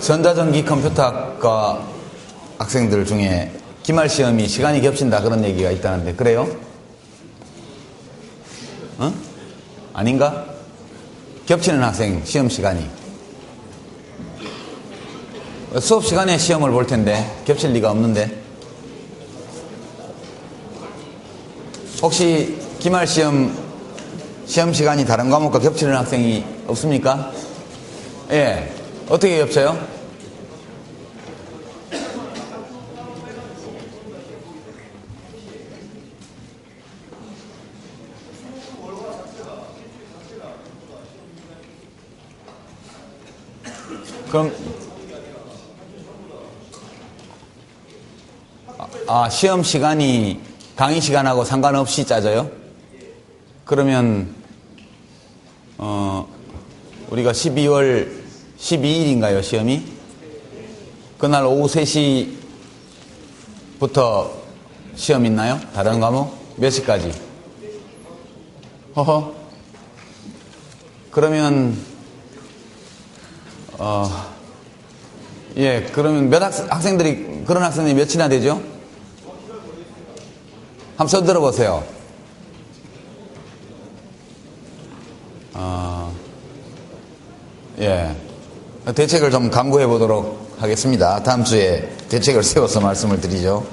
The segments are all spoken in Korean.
전자전기 컴퓨터학과 학생들 중에 기말 시험이 시간이 겹친다 그런 얘기가 있다는데 그래요? 어? 아닌가? 겹치는 학생 시험 시간이 수업 시간에 시험을 볼 텐데 겹칠 리가 없는데 혹시 기말 시험 시간이 다른 과목과 겹치는 학생이 없습니까? 예. 어떻게 겹쳐요? 그럼 시험 시간이 강의 시간하고 상관없이 짜져요? 그러면 우리가 12월 12일인가요 시험이? 그날 오후 3시부터 시험 있나요? 다른 과목? 몇 시까지? 허허. 그러면 예, 그러면 학생들이 그런 학생들이 몇이나 되죠? 한번 손 들어보세요. 예. 대책을 좀 강구해 보도록 하겠습니다. 다음 주에 대책을 세워서 말씀을 드리죠.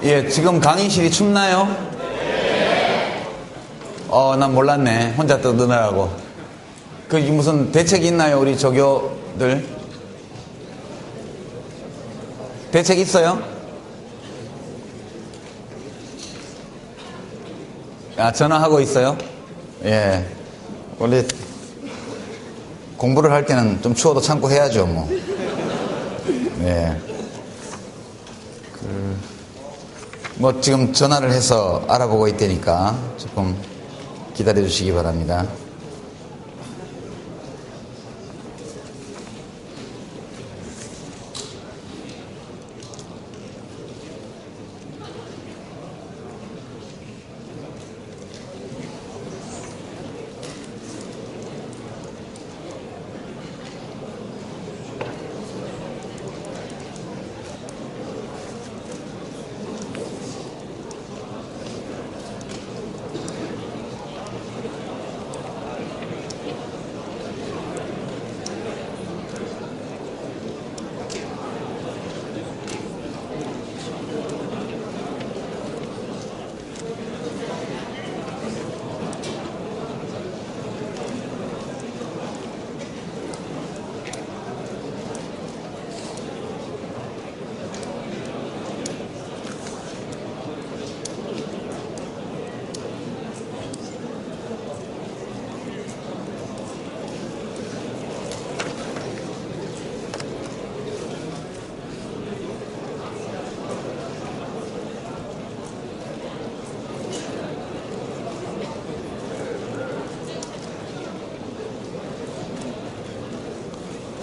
예, 지금 강의실이 춥나요? 난 몰랐네. 혼자 떠드느라고. 무슨 대책이 있나요, 우리 조교들? 대책 있어요? 전화하고 있어요? 예. 원래 공부를 할 때는 좀 추워도 참고 해야죠, 뭐. 예. 지금 전화를 해서 알아보고 있다니까 조금 기다려 주시기 바랍니다.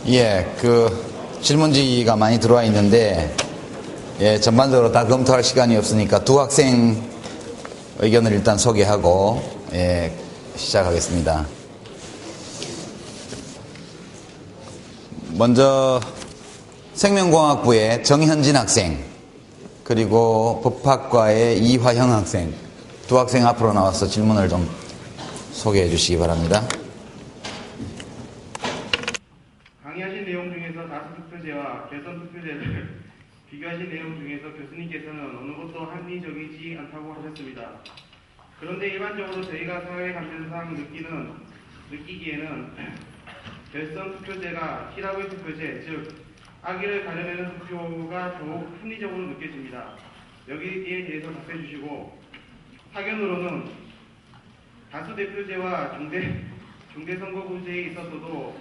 예, 질문지가 많이 들어와 있는데, 예, 전반적으로 다 검토할 시간이 없으니까 두 학생 의견을 일단 소개하고, 예, 시작하겠습니다. 먼저, 생명공학부의 정현진 학생, 그리고 법학과의 이화형 학생, 두 학생 앞으로 나와서 질문을 좀 소개해 주시기 바랍니다. 강의하신 내용 중에서 다수투표제와 개선투표제를 비교하신 내용 중에서 교수님께서는 어느 것도 합리적이지 않다고 하셨습니다. 그런데 일반적으로 저희가 사회 감정상 느끼기에는 결선 투표제가 히라고이 투표제, 즉 악의를 가려내는 투표가 더욱 합리적으로 느껴집니다. 여기에 대해서 답해 주시고, 사견으로는 다수대표제와 중대선거구제에 있어서도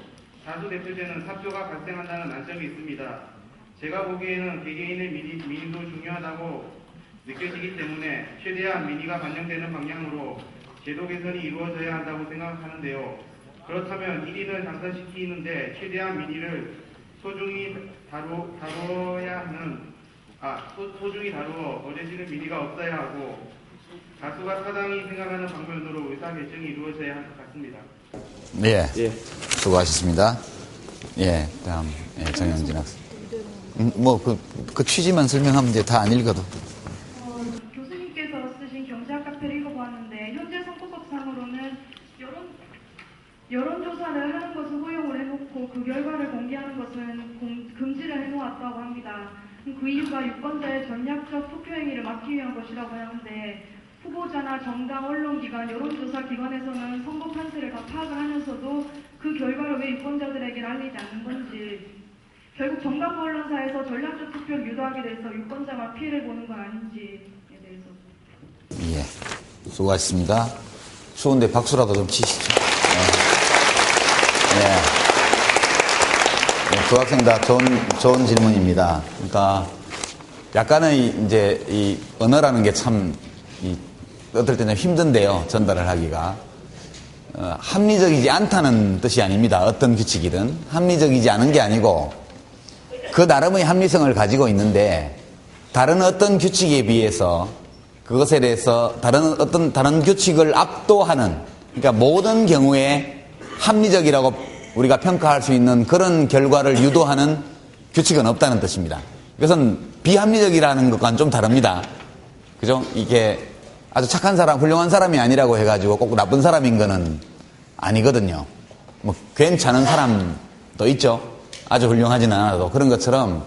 다수대표제는 사표가 발생한다는 난점이 있습니다. 제가 보기에는 개개인의 민의도 중요하다고 느껴지기 때문에 최대한 민의가 반영되는 방향으로 제도 개선이 이루어져야 한다고 생각하는데요. 그렇다면 1인을 당선시키는데 최대한 민의를 소중히 다루어 어려지는 민의가 없어야 하고 다수가 타당히 생각하는 방면으로 의사결정이 이루어져야 할 것 같습니다. 예. 수고하셨습니다. 예, 다음, 정영진 학생. 그 취지만 설명하면 이제 다 안 읽어도. 교수님께서 쓰신 경제학 카페를 읽어보았는데, 현재 선거법상으로는 여론조사를 하는 것을 허용을 해놓고 그 결과를 공개하는 것은 금지를 해놓았다고 합니다. 그 이유가 유권자의 전략적 투표행위를 막기 위한 것이라고 하는데, 후보자나 정당, 언론기관, 여론조사 기관에서는 선거 판세를 다 파악을 하면서도 그 결과를 왜 유권자들에게 알리지 않는 건지, 결국 정당 언론사에서 전략적 투표를 유도하게 돼서 유권자가 피해를 보는 건 아닌지에 대해서. 예, 수고하셨습니다. 추운데 박수라도 좀 치시죠. 두 학생 다 좋은 질문입니다. 그러니까 약간의 이제 이 언어라는 게 참 어떨 때는 힘든데요, 전달을 하기가. 합리적이지 않다는 뜻이 아닙니다. 어떤 규칙이든 합리적이지 않은 게 아니고 그 나름의 합리성을 가지고 있는데 다른 어떤 규칙에 비해서 그것에 대해서 다른 규칙을 압도하는, 그러니까 모든 경우에 합리적이라고 우리가 평가할 수 있는 그런 결과를 유도하는 규칙은 없다는 뜻입니다. 이것은 비합리적이라는 것과는 좀 다릅니다. 그죠? 이게 아주 착한 사람, 훌륭한 사람이 아니라고 해가지고 꼭 나쁜 사람인 거는 아니거든요. 뭐 괜찮은 사람도 있죠. 아주 훌륭하지는 않아도. 그런 것처럼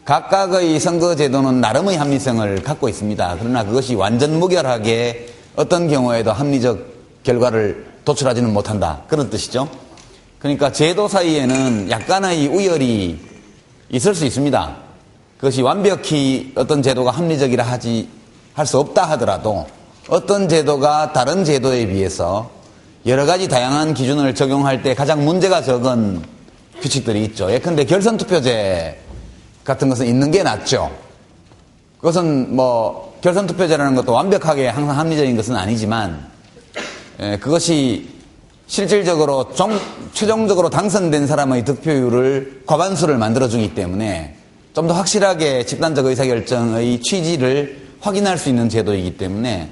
각각의 선거제도는 나름의 합리성을 갖고 있습니다. 그러나 그것이 완전 무결하게 어떤 경우에도 합리적 결과를 도출하지는 못한다. 그런 뜻이죠. 그러니까 제도 사이에는 약간의 우열이 있을 수 있습니다. 그것이 완벽히 어떤 제도가 합리적이라 할 수 없다 하더라도 어떤 제도가 다른 제도에 비해서 여러 가지 다양한 기준을 적용할 때 가장 문제가 적은 규칙들이 있죠. 예컨대 결선투표제 같은 것은 있는 게 낫죠. 그것은 뭐 결선투표제라는 것도 완벽하게 항상 합리적인 것은 아니지만 그것이 실질적으로 최종적으로 당선된 사람의 득표율을 과반수를 만들어주기 때문에 좀 더 확실하게 집단적 의사결정의 취지를 확인할 수 있는 제도이기 때문에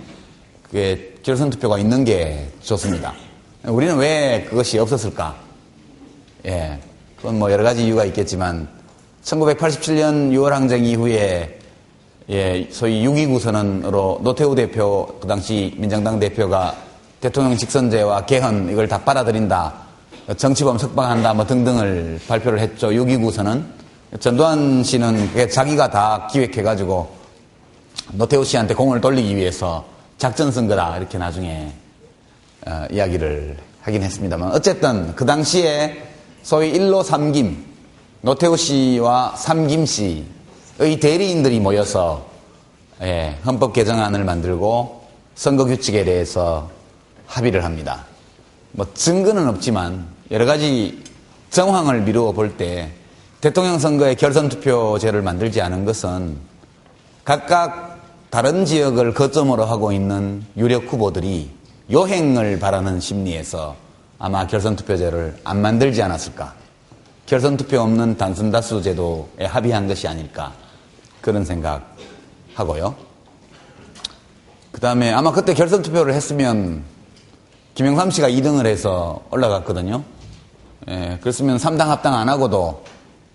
그게 결선투표가 있는 게 좋습니다. 우리는 왜 그것이 없었을까? 예, 그건 뭐 여러 가지 이유가 있겠지만 1987년 6월 항쟁 이후에 소위 6.29 선언으로 노태우 대표, 그 당시 민정당 대표가 대통령 직선제와 개헌 이걸 다 받아들인다, 정치범 석방한다 뭐 등등을 발표를 했죠. 6.29 선언. 전두환 씨는 그게 자기가 다 기획해가지고 노태우 씨한테 공을 돌리기 위해서 작전 쓴 거다 이렇게 나중에 이야기를 하긴 했습니다만, 어쨌든 그 당시에 소위 1로 3김, 노태우 씨와 3김 씨의 대리인들이 모여서 헌법 개정안을 만들고 선거규칙에 대해서 합의를 합니다. 뭐 증거는 없지만 여러 가지 정황을 미루어 볼 때 대통령 선거에 결선투표제를 만들지 않은 것은 각각 다른 지역을 거점으로 하고 있는 유력 후보들이 요행을 바라는 심리에서 아마 결선투표제를 안 만들지 않았을까. 결선투표 없는 단순다수 제도에 합의한 것이 아닐까. 그런 생각하고요. 그 다음에 아마 그때 결선투표를 했으면 김영삼 씨가 2등을 해서 올라갔거든요. 그랬으면 3당 합당 안 하고도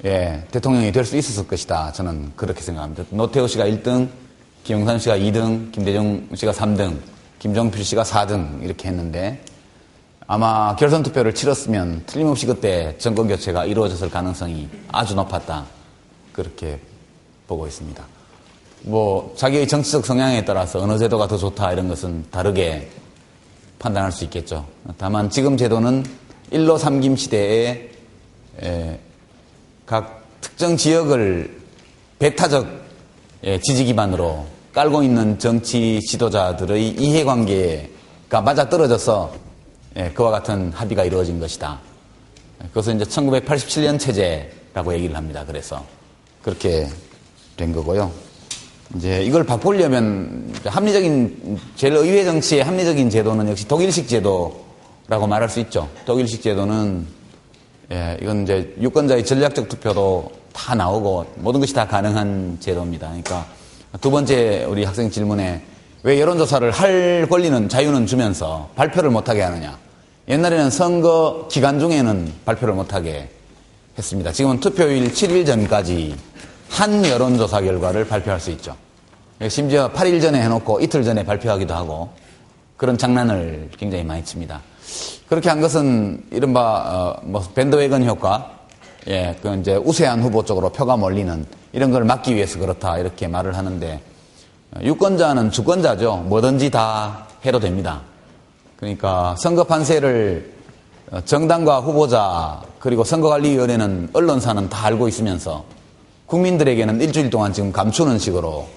대통령이 될 수 있었을 것이다. 저는 그렇게 생각합니다. 노태우 씨가 1등, 김영삼 씨가 2등, 김대중 씨가 3등, 김종필 씨가 4등 이렇게 했는데 아마 결선투표를 치렀으면 틀림없이 그때 정권교체가 이루어졌을 가능성이 아주 높았다. 그렇게 보고 있습니다. 뭐 자기의 정치적 성향에 따라서 어느 제도가 더 좋다 이런 것은 다르게 판단할 수 있겠죠. 다만 지금 제도는 1로 3김 시대에 각 특정 지역을 배타적 지지 기반으로 깔고 있는 정치 지도자들의 이해관계가 맞아떨어져서 그와 같은 합의가 이루어진 것이다. 그것은 이제 1987년 체제라고 얘기를 합니다. 그래서 그렇게 된 거고요. 이제 이걸 바꾸려면 제일 의회 정치의 합리적인 제도는 역시 독일식 제도라고 말할 수 있죠. 독일식 제도는 이건 이제 유권자의 전략적 투표도 다 나오고 모든 것이 다 가능한 제도입니다. 그러니까 두 번째 우리 학생 질문에 왜 여론조사를 할 권리는 자유는 주면서 발표를 못하게 하느냐. 옛날에는 선거 기간 중에는 발표를 못하게 했습니다. 지금은 투표일 7일 전까지 한 여론조사 결과를 발표할 수 있죠. 심지어 8일 전에 해놓고 이틀 전에 발표하기도 하고 그런 장난을 굉장히 많이 칩니다. 그렇게 한 것은 이른바 밴드웨건 효과, 그 이제 우세한 후보 쪽으로 표가 몰리는 이런 걸 막기 위해서 그렇다 이렇게 말을 하는데 유권자는 주권자죠. 뭐든지 다 해도 됩니다. 그러니까 선거 판세를 정당과 후보자 그리고 선거관리위원회는 언론사는 다 알고 있으면서 국민들에게는 일주일 동안 지금 감추는 식으로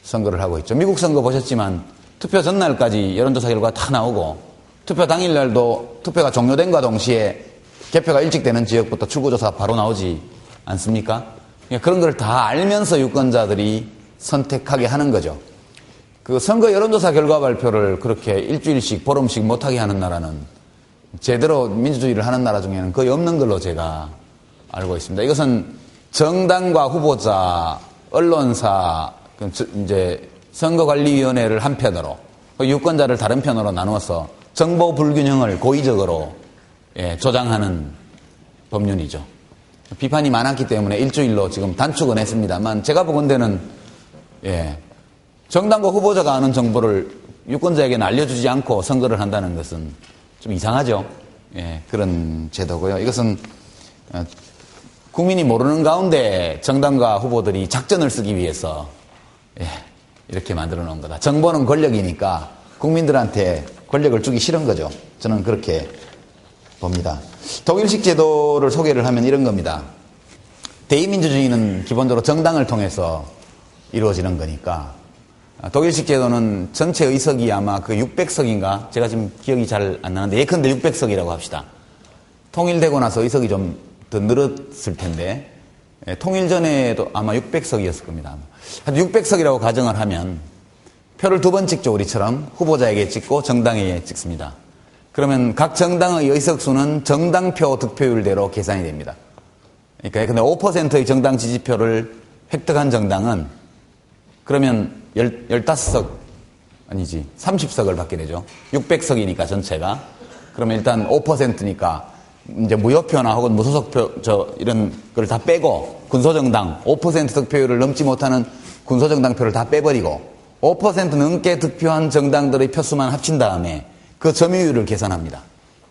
선거를 하고 있죠. 미국 선거 보셨지만 투표 전날까지 여론조사 결과 다 나오고 투표 당일날도 투표가 종료된과 동시에 개표가 일찍 되는 지역부터 출구조사 바로 나오지 않습니까? 그러니까 그런 걸 다 알면서 유권자들이 선택하게 하는 거죠. 그 선거 여론조사 결과 발표를 그렇게 일주일씩 보름씩 못하게 하는 나라는 제대로 민주주의를 하는 나라 중에는 거의 없는 걸로 제가 알고 있습니다. 이것은 정당과 후보자, 언론사, 이제 선거관리위원회를 한편으로, 유권자를 다른 편으로 나누어서 정보 불균형을 고의적으로 조장하는 법률이죠. 비판이 많았기 때문에 일주일로 지금 단축은 했습니다만 제가 보건대는 정당과 후보자가 아는 정보를 유권자에게는 알려주지 않고 선거를 한다는 것은 좀 이상하죠. 그런 제도고요. 이것은 국민이 모르는 가운데 정당과 후보들이 작전을 쓰기 위해서 이렇게 만들어 놓은 거다. 정보는 권력이니까 국민들한테 권력을 주기 싫은 거죠. 저는 그렇게 봅니다. 독일식 제도를 소개를 하면 이런 겁니다. 대의민주주의는 기본적으로 정당을 통해서 이루어지는 거니까 독일식 제도는 전체 의석이 아마 그 600석인가? 제가 지금 기억이 잘 안 나는데 예컨대 600석이라고 합시다. 통일되고 나서 의석이 좀 더 늘었을 텐데 통일 전에도 아마 600석이었을 겁니다. 한 600석이라고 가정을 하면 표를 두 번 찍죠. 우리처럼 후보자에게 찍고 정당에게 찍습니다. 그러면 각 정당의 의석수는 정당표 득표율대로 계산이 됩니다. 그러니까 근데 5%의 정당 지지표를 획득한 정당은 그러면 15석 아니지 30석을 받게 되죠. 600석이니까 전체가. 그러면 일단 5%니까 이제 무효표나 혹은 무소속표 이런 걸 다 빼고 군소정당 5% 득표율을 넘지 못하는 군소정당표를 다 빼버리고 5% 넘게 득표한 정당들의 표수만 합친 다음에 그 점유율을 계산합니다.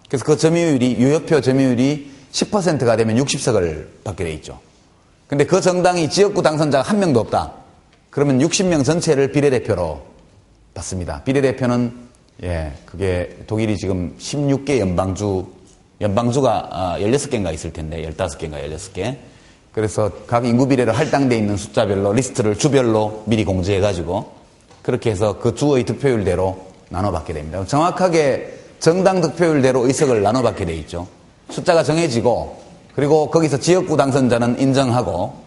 그래서 그 점유율이 유효표 점유율이 10%가 되면 60석을 받게 돼 있죠. 근데 그 정당이 지역구 당선자가 한 명도 없다. 그러면 60명 전체를 비례대표로 받습니다. 비례대표는 그게 독일이 지금 16개 연방주가 16개인가 있을 텐데 15개인가 16개. 그래서 각 인구 비례로 할당되어 있는 숫자별로 리스트를 주별로 미리 공지해가지고 그렇게 해서 그 주의 득표율대로 나눠받게 됩니다. 정확하게 정당 득표율대로 의석을 나눠받게 돼 있죠. 숫자가 정해지고 그리고 거기서 지역구 당선자는 인정하고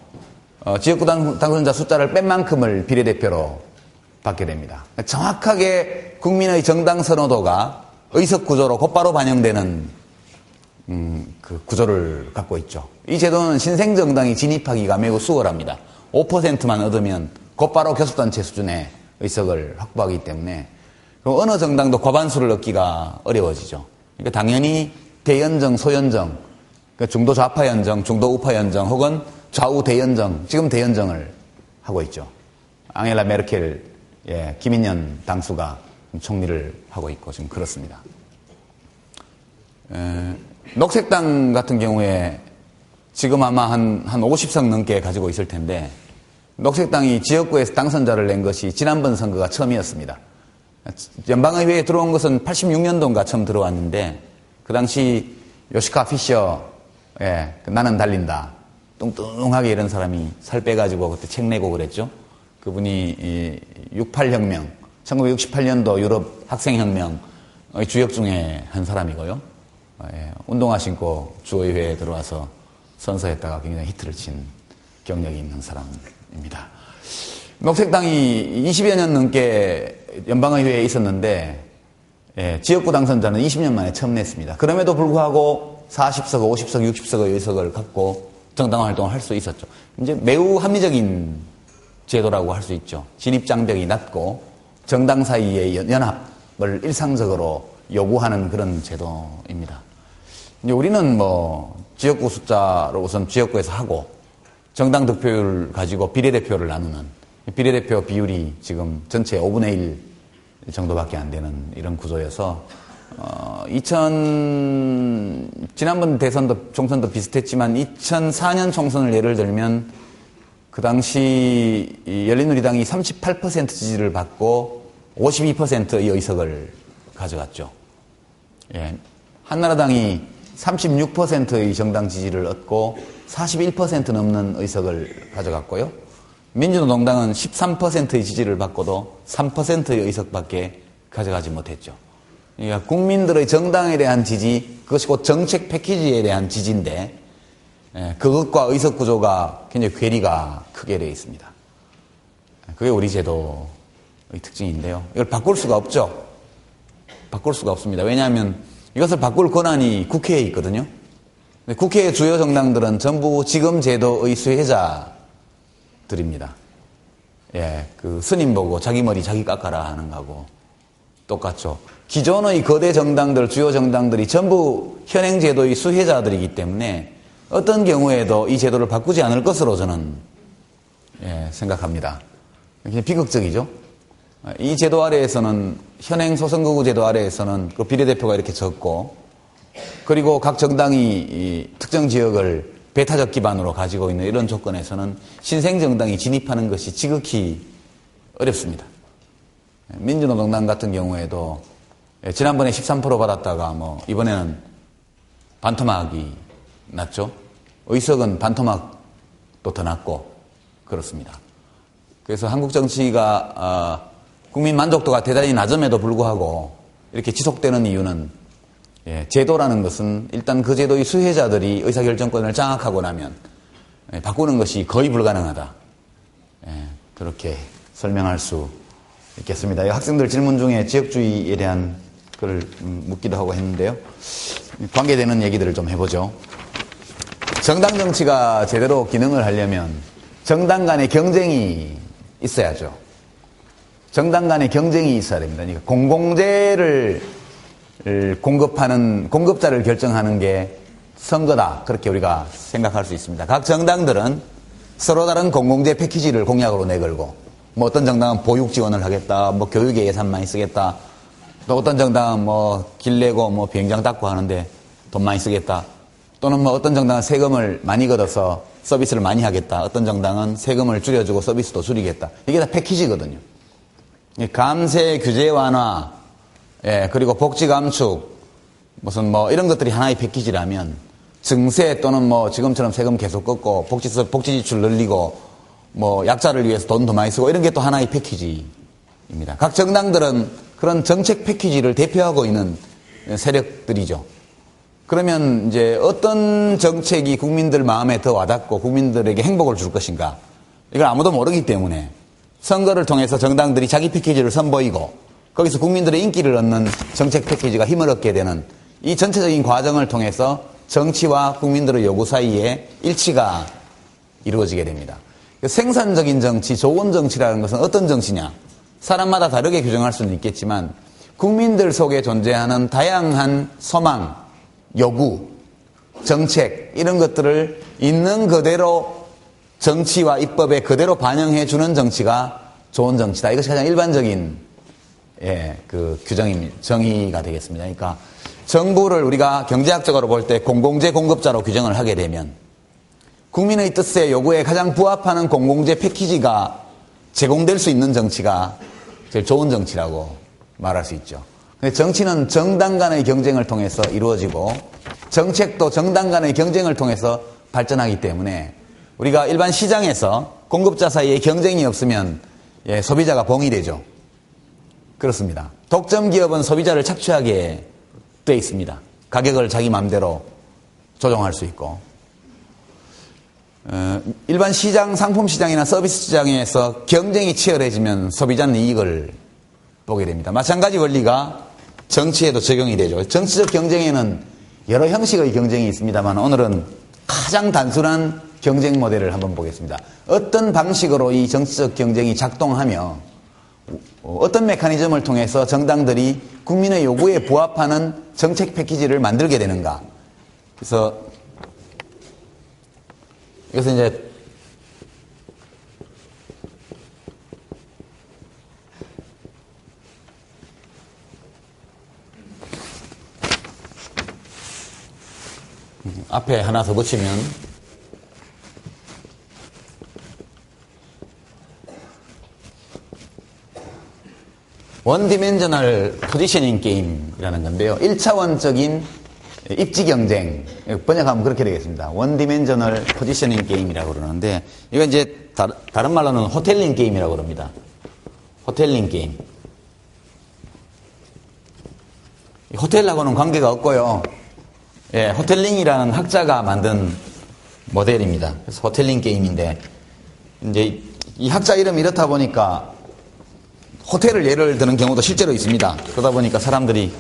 지역구 당선자 숫자를 뺀 만큼을 비례대표로 받게 됩니다. 정확하게 국민의 정당 선호도가 의석 구조로 곧바로 반영되는 그 구조를 갖고 있죠. 이 제도는 신생정당이 진입하기가 매우 수월합니다. 5%만 얻으면 곧바로 교섭단체 수준의 의석을 확보하기 때문에 어느 정당도 과반수를 얻기가 어려워지죠. 그러니까 당연히 대연정, 소연정, 그러니까 중도 좌파 연정, 중도 우파 연정 혹은 좌우 대연정, 지금 대연정을 하고 있죠. 앙헬라 메르켈, 김인년 당수가 총리를 하고 있고 지금 그렇습니다. 녹색당 같은 경우에 지금 아마 한 50석 넘게 가지고 있을 텐데 녹색당이 지역구에서 당선자를 낸 것이 지난번 선거가 처음이었습니다. 연방의회에 들어온 것은 86년도인가 처음 들어왔는데 그 당시 요시카 피셔, 나는 달린다. 뚱뚱하게 이런 사람이 살 빼가지고 그때 책 내고 그랬죠. 그분이 68혁명, 1968년도 유럽 학생혁명의 주역 중에 한 사람이고요. 운동화 신고 주의회에 들어와서 선서했다가 굉장히 히트를 친 경력이 있는 사람입니다. 녹색당이 20여 년 넘게 연방의회에 있었는데 지역구 당선자는 20년 만에 처음 냈습니다. 그럼에도 불구하고 40석, 50석, 60석의 의석을 갖고 정당 활동을 할 수 있었죠. 이제 매우 합리적인 제도라고 할 수 있죠. 진입장벽이 낮고 정당 사이의 연합을 일상적으로 요구하는 그런 제도입니다. 이제 우리는 지역구 숫자로 우선 지역구에서 하고 정당 득표율 가지고 비례대표를 나누는 비례대표 비율이 지금 전체 5분의 1 정도밖에 안 되는 이런 구조여서 지난번 대선도 총선도 비슷했지만 2004년 총선을 예를 들면 그 당시 열린우리당이 38% 지지를 받고 52%의 의석을 가져갔죠. 한나라당이 36%의 정당 지지를 얻고 41% 넘는 의석을 가져갔고요. 민주노동당은 13%의 지지를 받고도 3%의 의석밖에 가져가지 못했죠. 그러니까 국민들의 정당에 대한 지지, 그것이 곧 정책 패키지에 대한 지지인데 그것과 의석 구조가 굉장히 괴리가 크게 되어 있습니다. 그게 우리 제도의 특징인데요. 이걸 바꿀 수가 없죠. 바꿀 수가 없습니다. 왜냐하면 이것을 바꿀 권한이 국회에 있거든요. 국회의 주요 정당들은 전부 지금 제도의 수혜자들입니다. 그 스님 보고 자기 머리 자기 깎아라 하는 거하고 똑같죠. 기존의 거대 정당들, 주요 정당들이 전부 현행 제도의 수혜자들이기 때문에 어떤 경우에도 이 제도를 바꾸지 않을 것으로 저는 생각합니다. 굉장히 비극적이죠. 이 제도 아래에서는 현행 소선거구 제도 아래에서는 그 비례대표가 이렇게 적고 그리고 각 정당이 특정 지역을 배타적 기반으로 가지고 있는 이런 조건에서는 신생정당이 진입하는 것이 지극히 어렵습니다. 민주노동당 같은 경우에도 지난번에 13% 받았다가 이번에는 반토막이 났죠. 의석은 반토막도 더 낮고 그렇습니다. 그래서 한국 정치가 국민 만족도가 대단히 낮음에도 불구하고 이렇게 지속되는 이유는 제도라는 것은 일단 그 제도의 수혜자들이 의사결정권을 장악하고 나면 바꾸는 것이 거의 불가능하다. 그렇게 설명할 수 있겠습니다. 학생들 질문 중에 지역주의에 대한 걸 묻기도 하고 했는데요. 관계되는 얘기들을 좀 해보죠. 정당 정치가 제대로 기능을 하려면 정당 간의 경쟁이 있어야죠. 정당 간의 경쟁이 있어야 됩니다. 그러니까 공공재를 공급하는, 공급자를 결정하는 게 선거다. 그렇게 우리가 생각할 수 있습니다. 각 정당들은 서로 다른 공공재 패키지를 공약으로 내걸고, 어떤 정당은 보육 지원을 하겠다, 교육에 예산 많이 쓰겠다, 또 어떤 정당은 길 내고 비행장 닦고 하는데 돈 많이 쓰겠다, 또는 어떤 정당은 세금을 많이 걷어서 서비스를 많이 하겠다, 어떤 정당은 세금을 줄여주고 서비스도 줄이겠다. 이게 다 패키지거든요. 감세, 규제 완화, 그리고 복지 감축, 이런 것들이 하나의 패키지라면, 증세 또는 지금처럼 세금 계속 걷고, 복지 지출 늘리고, 약자를 위해서 돈 더 많이 쓰고, 이런 게 또 하나의 패키지입니다. 각 정당들은 그런 정책 패키지를 대표하고 있는 세력들이죠. 그러면 이제 어떤 정책이 국민들 마음에 더 와닿고 국민들에게 행복을 줄 것인가, 이걸 아무도 모르기 때문에 선거를 통해서 정당들이 자기 패키지를 선보이고 거기서 국민들의 인기를 얻는 정책 패키지가 힘을 얻게 되는 이 전체적인 과정을 통해서 정치와 국민들의 요구 사이에 일치가 이루어지게 됩니다. 생산적인 정치, 좋은 정치라는 것은 어떤 정치냐? 사람마다 다르게 규정할 수는 있겠지만 국민들 속에 존재하는 다양한 소망, 요구, 정책 이런 것들을 있는 그대로 정치와 입법에 그대로 반영해 주는 정치가 좋은 정치다. 이것이 가장 일반적인 그 규정입니다. 정의가 되겠습니다. 그러니까 정부를 우리가 경제학적으로 볼 때 공공재 공급자로 규정을 하게 되면 국민의 뜻에 요구에 가장 부합하는 공공재 패키지가 제공될 수 있는 정치가 제일 좋은 정치라고 말할 수 있죠. 근데 정치는 정당 간의 경쟁을 통해서 이루어지고 정책도 정당 간의 경쟁을 통해서 발전하기 때문에 우리가 일반 시장에서 공급자 사이에 경쟁이 없으면 소비자가 봉이되죠. 그렇습니다. 독점 기업은 소비자를 착취하게 돼 있습니다. 가격을 자기 마음대로 조정할 수 있고 일반 시장, 상품 시장이나 서비스 시장에서 경쟁이 치열해지면 소비자는 이익을 보게 됩니다. 마찬가지 원리가 정치에도 적용이 되죠. 정치적 경쟁에는 여러 형식의 경쟁이 있습니다만 오늘은 가장 단순한 경쟁 모델을 한번 보겠습니다. 어떤 방식으로 이 정치적 경쟁이 작동하며 어떤 메커니즘을 통해서 정당들이 국민의 요구에 부합하는 정책 패키지를 만들게 되는가. 그래서 이것은 이제 앞에 하나 더 붙이면 원디멘저널 포지셔닝 게임이라는 건데요. 1차원적인 입지 경쟁, 번역하면 그렇게 되겠습니다. 원디멘저널 포지셔닝 게임이라고 그러는데, 이건 이제 다른 말로는 호텔링 게임이라고 그럽니다. 호텔링 게임. 호텔하고는 관계가 없고요. 예, 호텔링이라는 학자가 만든 모델입니다. 그래서 호텔링 게임인데, 이제 이 학자 이름이 이렇다 보니까 호텔을 예를 드는 경우도 실제로 있습니다. 그러다 보니까 사람들이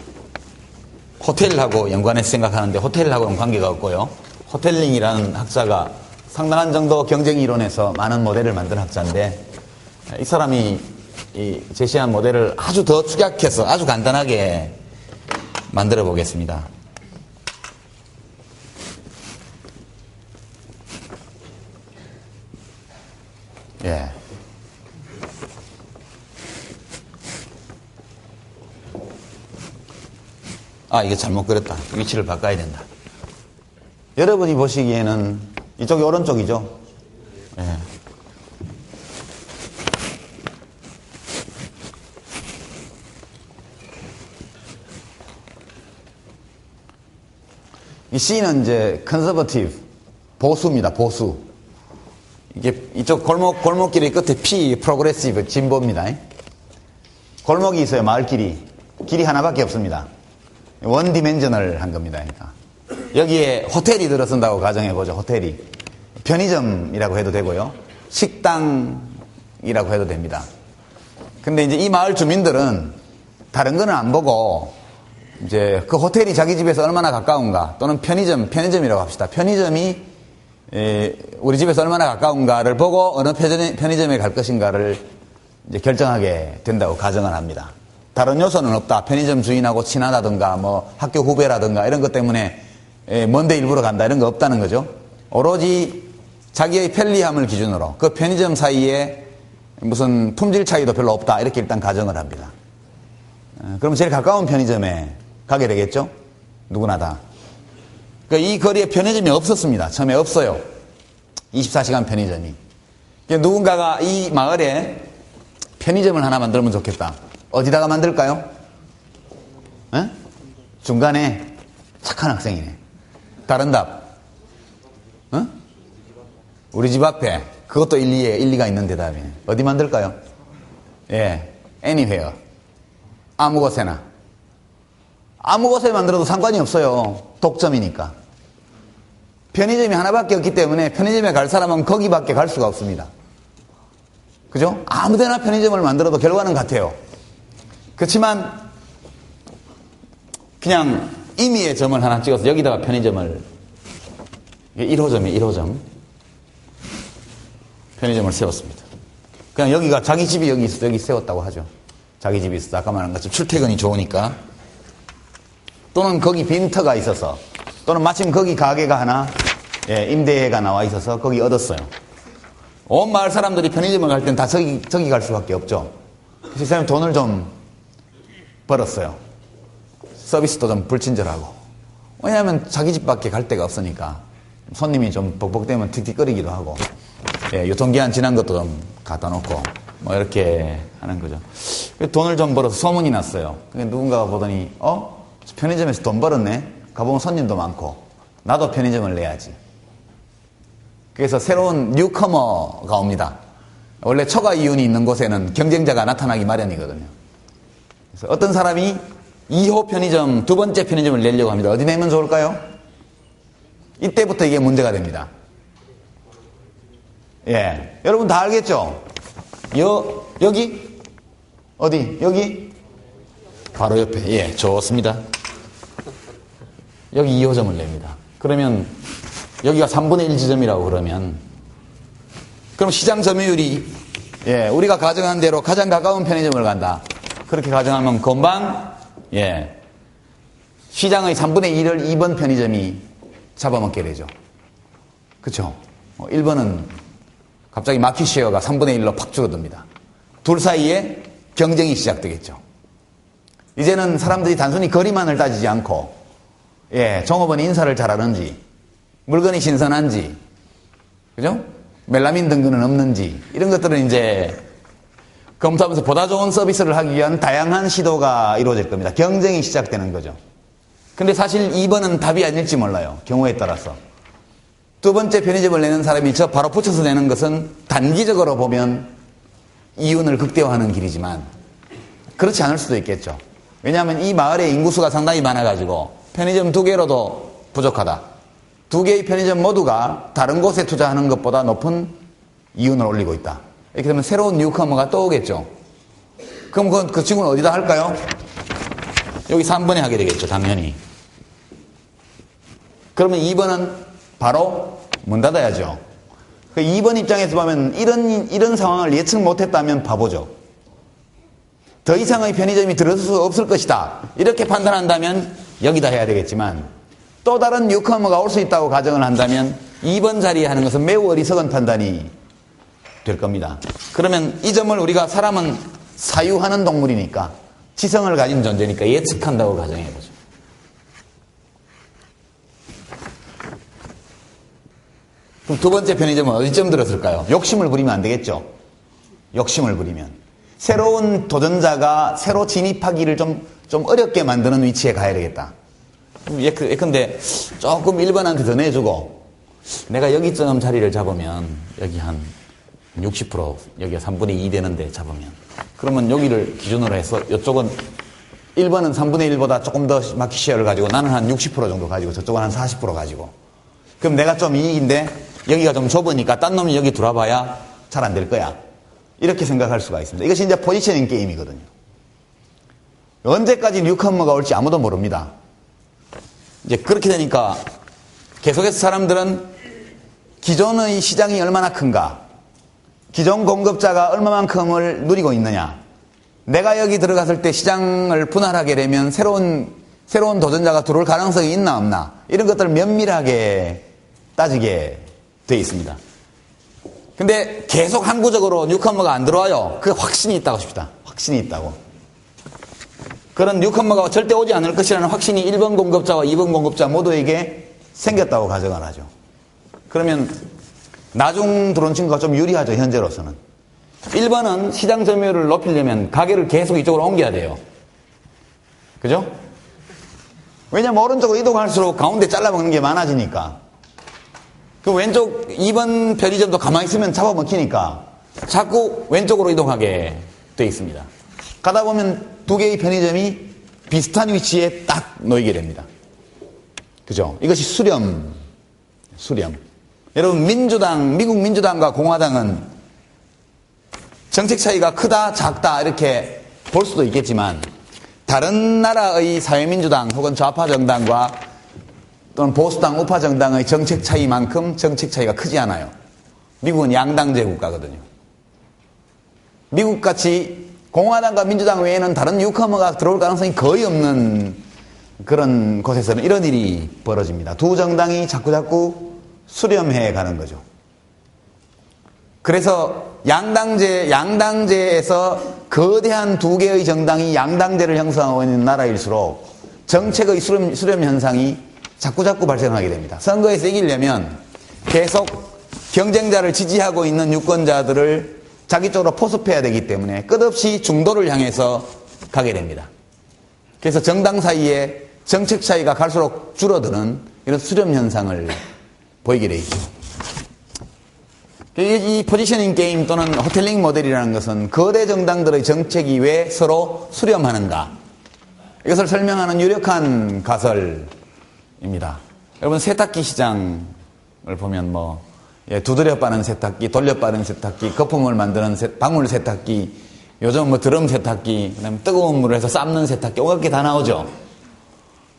호텔하고 연관해서 생각하는데 호텔하고는 관계가 없고요. 호텔링이라는 학자가 상당한 정도 경쟁 이론에서 많은 모델을 만든 학자인데 이 사람이 제시한 모델을 아주 더 축약해서 아주 간단하게 만들어 보겠습니다. 예. 이거 잘못 그렸다. 위치를 바꿔야 된다. 여러분이 보시기에는 이쪽이 오른쪽이죠? 예. 이 C는 이제 컨서버티브, 보수입니다. 보수. 이게 이쪽 골목길의 끝에 P, 프로그레시브, 진보입니다. 골목이 있어요. 마을길이. 길이 하나밖에 없습니다. 원디멘저널 한 겁니다. 그러니까. 여기에 호텔이 들어선다고 가정해보죠. 호텔이. 편의점이라고 해도 되고요. 식당이라고 해도 됩니다. 근데 이제 이 마을 주민들은 다른 거는 안 보고 이제 그 호텔이 자기 집에서 얼마나 가까운가 또는 편의점이라고 합시다. 편의점이 우리 집에서 얼마나 가까운가를 보고 어느 편의점에 갈 것인가를 이제 결정하게 된다고 가정을 합니다. 다른 요소는 없다. 편의점 주인하고 친하다든가 뭐 학교 후배라든가 이런 것 때문에 먼데 일부러 간다 이런 거 없다는 거죠. 오로지 자기의 편리함을 기준으로 그 편의점 사이에 무슨 품질 차이도 별로 없다 이렇게 일단 가정을 합니다. 그럼 제일 가까운 편의점에 가게 되겠죠? 누구나 다. 그러니까 이 거리에 편의점이 없었습니다. 처음에 없어요. 24시간 편의점이. 그러니까 누군가가 이 마을에 편의점을 하나 만들면 좋겠다. 어디다가 만들까요? 에? 중간에 착한 학생이네. 다른 답. 우리 집 앞에. 그것도 일리가 있는 대답이네. 어디 만들까요? 예, anywhere. 아무 곳에나. 아무 곳에 만들어도 상관이 없어요. 독점이니까. 편의점이 하나밖에 없기 때문에 편의점에 갈 사람은 거기밖에 갈 수가 없습니다. 그죠? 아무데나 편의점을 만들어도 결과는 같아요. 그렇지만 그냥 임의의 점을 하나 찍어서 여기다가 편의점을 1호점이에요. 1호점. 편의점을 세웠습니다. 그냥 여기가 자기 집이 여기 있어서 여기 세웠다고 하죠. 자기 집이 있어서 아까 말한 것처럼 출퇴근이 좋으니까. 또는 거기 빈터가 있어서 또는 마침 거기 가게가 하나 임대가 나와 있어서 거기 얻었어요. 온 마을 사람들이 편의점을 갈 땐 다 저기 갈 수밖에 없죠. 그래서 이 사람이 돈을 좀 벌었어요. 서비스도 좀 불친절하고. 왜냐하면 자기 집밖에 갈 데가 없으니까 손님이 좀 벅벅대면 틱틱거리기도 하고, 예, 유통기한 지난 것도 좀 갖다 놓고, 뭐 이렇게 하는 거죠. 돈을 좀 벌어서 소문이 났어요. 누군가가 보더니, 편의점에서 돈 벌었네? 가보면 손님도 많고, 나도 편의점을 내야지. 그래서 새로운 뉴커머가 옵니다. 원래 초과 이윤이 있는 곳에는 경쟁자가 나타나기 마련이거든요. 그래서 어떤 사람이 2호 편의점, 두 번째 편의점을 내려고 합니다. 어디 내면 좋을까요? 이때부터 이게 문제가 됩니다. 예. 여러분 다 알겠죠? 여기? 어디? 여기? 바로 옆에. 예, 좋습니다. 여기 2호점을 냅니다. 그러면 여기가 3분의 1 지점이라고 그러면 그럼 시장 점유율이 예, 우리가 가정한 대로 가장 가까운 편의점을 간다. 그렇게 가정하면 금방 예, 시장의 3분의 1을 2번 편의점이 잡아먹게 되죠. 그렇죠? 1번은 갑자기 마켓쉐어가 3분의 1로 팍 줄어듭니다. 둘 사이에 경쟁이 시작되겠죠. 이제는 사람들이 단순히 거리만을 따지지 않고 예, 종업원 인사를 잘하는지 물건이 신선한지 그죠? 멜라민 등급은 없는지 이런 것들은 이제 검토하면서 보다 좋은 서비스를 하기 위한 다양한 시도가 이루어질 겁니다. 경쟁이 시작되는 거죠. 근데 사실 2번은 답이 아닐지 몰라요. 경우에 따라서. 두 번째 편의점을 내는 사람이 저 바로 붙여서 내는 것은 단기적으로 보면 이윤을 극대화하는 길이지만 그렇지 않을 수도 있겠죠. 왜냐하면 이 마을에 인구수가 상당히 많아가지고 편의점 2개로도 부족하다. 2개의 편의점 모두가 다른 곳에 투자하는 것보다 높은 이윤을 올리고 있다. 이렇게 되면 새로운 뉴커머가 또 오겠죠. 그럼 그 친구는 어디다 할까요? 여기 3번에 하게 되겠죠, 당연히. 그러면 2번은 바로 문 닫아야죠. 그 2번 입장에서 보면 이런 상황을 예측 못했다면 바보죠. 더 이상의 편의점이 들어설 수 없을 것이다. 이렇게 판단한다면 여기다 해야 되겠지만 또 다른 뉴커머가 올 수 있다고 가정을 한다면 2번 자리에 하는 것은 매우 어리석은 판단이 될 겁니다. 그러면 이 점을 우리가 사람은 사유하는 동물이니까 지성을 가진 존재니까 예측한다고 가정해보죠. 그럼 두 번째 편의점은 어디쯤 들었을까요? 욕심을 부리면 안 되겠죠. 욕심을 부리면 새로운 도전자가 새로 진입하기를 좀 어렵게 만드는 위치에 가야 되겠다. 예컨대 조금 1번한테 더 내주고 내가 여기쯤 자리를 잡으면 여기 한 60% 여기가 3분의 2 되는데 잡으면 그러면 여기를 기준으로 해서 이쪽은 1번은 3분의 1보다 조금 더 마켓 쉐어를 가지고 나는 한 60% 정도 가지고 저쪽은 한 40% 가지고 그럼 내가 좀 이익인데 여기가 좀 좁으니까 딴 놈이 여기 들어와봐야 잘 안 될 거야. 이렇게 생각할 수가 있습니다. 이것이 이제 포지셔닝 게임이거든요. 언제까지 뉴커머가 올지 아무도 모릅니다. 이제 그렇게 되니까 계속해서 사람들은 기존의 시장이 얼마나 큰가, 기존 공급자가 얼마만큼을 누리고 있느냐, 내가 여기 들어갔을 때 시장을 분할하게 되면 새로운 도전자가 들어올 가능성이 있나 없나 이런 것들을 면밀하게 따지게 돼 있습니다. 근데 계속 항구적으로 뉴커머가 안 들어와요. 그게 확신이 있다고 싶다. 확신이 있다고. 그런 뉴커머가 절대 오지 않을 것이라는 확신이 1번 공급자와 2번 공급자 모두에게 생겼다고 가정을 하죠. 그러면 나중 들어온 친구가 좀 유리하죠, 현재로서는. 1번은 시장 점유율을 높이려면 가게를 계속 이쪽으로 옮겨야 돼요. 그죠? 왜냐면 오른쪽으로 이동할수록 가운데 잘라먹는 게 많아지니까. 그 왼쪽 2번 편의점도 가만히 있으면 잡아먹히니까 자꾸 왼쪽으로 이동하게 돼 있습니다. 가다 보면 두 개의 편의점이 비슷한 위치에 딱 놓이게 됩니다. 그죠? 이것이 수렴. 여러분, 미국 민주당과 공화당은 정책 차이가 크다, 작다, 이렇게 볼 수도 있겠지만, 다른 나라의 사회민주당 혹은 좌파 정당과 또는 보수당, 우파 정당의 정책 차이만큼 정책 차이가 크지 않아요. 미국은 양당제 국가거든요. 미국같이 공화당과 민주당 외에는 다른 뉴커머가 들어올 가능성이 거의 없는 그런 곳에서는 이런 일이 벌어집니다. 두 정당이 자꾸 수렴해 가는 거죠. 그래서 양당제에서 거대한 두 개의 정당이 양당제를 형성하고 있는 나라일수록 정책의 수렴 현상이 자꾸자꾸 발생하게 됩니다. 선거에서 이기려면 계속 경쟁자를 지지하고 있는 유권자들을 자기 쪽으로 포섭해야 되기 때문에 끝없이 중도를 향해서 가게 됩니다. 그래서 정당 사이에 정책 차이가 갈수록 줄어드는 이런 수렴 현상을 보이게 돼 있죠. 이 포지셔닝 게임 또는 호텔링 모델이라는 것은 거대 정당들의 정책이 왜 서로 수렴하는가, 이것을 설명하는 유력한 가설입니다. 여러분, 세탁기 시장을 보면 두드려 빠는 세탁기, 돌려 빠는 세탁기, 거품을 만드는 방울 세탁기, 요즘 드럼 세탁기, 그다음에 뜨거운 물을 해서 삶는 세탁기, 온갖 게 다 나오죠.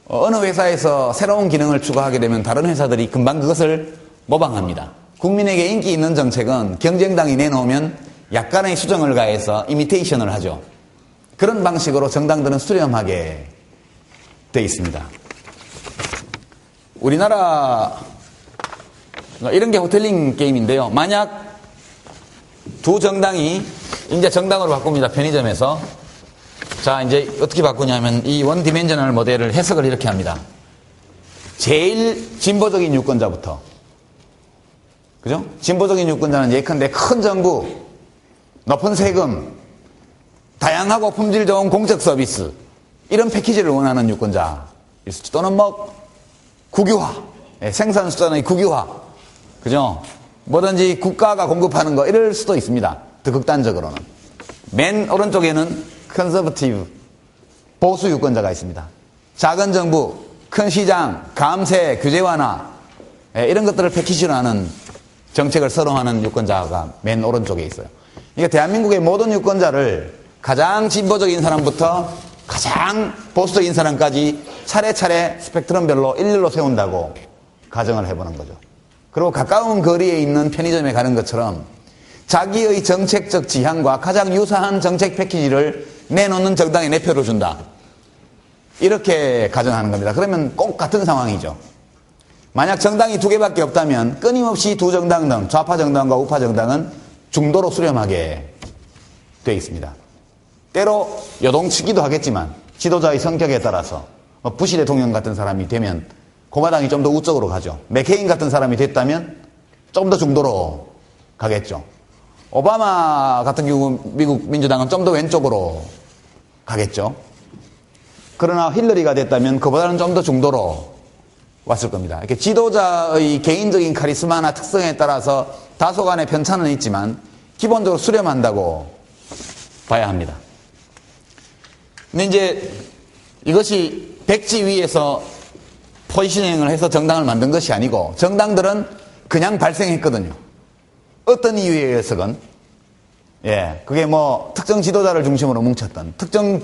어느 회사에서 새로운 기능을 추가하게 되면 다른 회사들이 금방 그것을 모방합니다. 국민에게 인기 있는 정책은 경쟁당이 내놓으면 약간의 수정을 가해서 이미테이션을 하죠. 그런 방식으로 정당들은 수렴하게 돼 있습니다. 우리나라 이런 게 호텔링 게임인데요. 만약 두 정당이 이제 정당으로 바꿉니다. 편의점에서. 자, 이제 어떻게 바꾸냐면 이 원 디멘셔널 모델을 해석을 이렇게 합니다. 제일 진보적인 유권자부터. 그죠? 진보적인 유권자는 예컨대 큰 정부, 높은 세금, 다양하고 품질 좋은 공적 서비스, 이런 패키지를 원하는 유권자일 수도, 또는 국유화, 생산 수단의 국유화, 그죠? 뭐든지 국가가 공급하는 거, 이럴 수도 있습니다. 더 극단적으로는. 맨 오른쪽에는 컨서버티브, 보수 유권자가 있습니다. 작은 정부, 큰 시장, 감세, 규제 완화, 이런 것들을 패키지로 하는 정책을 선호하는 유권자가 맨 오른쪽에 있어요. 그러니까 대한민국의 모든 유권자를 가장 진보적인 사람부터 가장 보수적인 사람까지 차례차례 스펙트럼별로 일렬로 세운다고 가정을 해보는 거죠. 그리고 가까운 거리에 있는 편의점에 가는 것처럼 자기의 정책적 지향과 가장 유사한 정책 패키지를 내놓는 정당에 내 표를 준다. 이렇게 가정하는 겁니다. 그러면 꼭 같은 상황이죠. 만약 정당이 두 개밖에 없다면 끊임없이 두 정당 등 좌파 정당과 우파 정당은 중도로 수렴하게 되어 있습니다. 때로 요동치기도 하겠지만 지도자의 성격에 따라서 부시 대통령 같은 사람이 되면 공화당이 좀 더 우쪽으로 가죠. 맥케인 같은 사람이 됐다면 좀 더 중도로 가겠죠. 오바마 같은 경우 미국 민주당은 좀 더 왼쪽으로 가겠죠. 그러나 힐러리가 됐다면 그보다는 좀 더 중도로 왔을 겁니다. 이렇게 지도자의 개인적인 카리스마나 특성에 따라서 다소간의 편차는 있지만 기본적으로 수렴한다고 봐야 합니다. 근데 이제 이것이 백지 위에서 포지셔닝을 해서 정당을 만든 것이 아니고 정당들은 그냥 발생했거든요. 어떤 이유에 의해서건, 그게 특정 지도자를 중심으로 뭉쳤던, 특정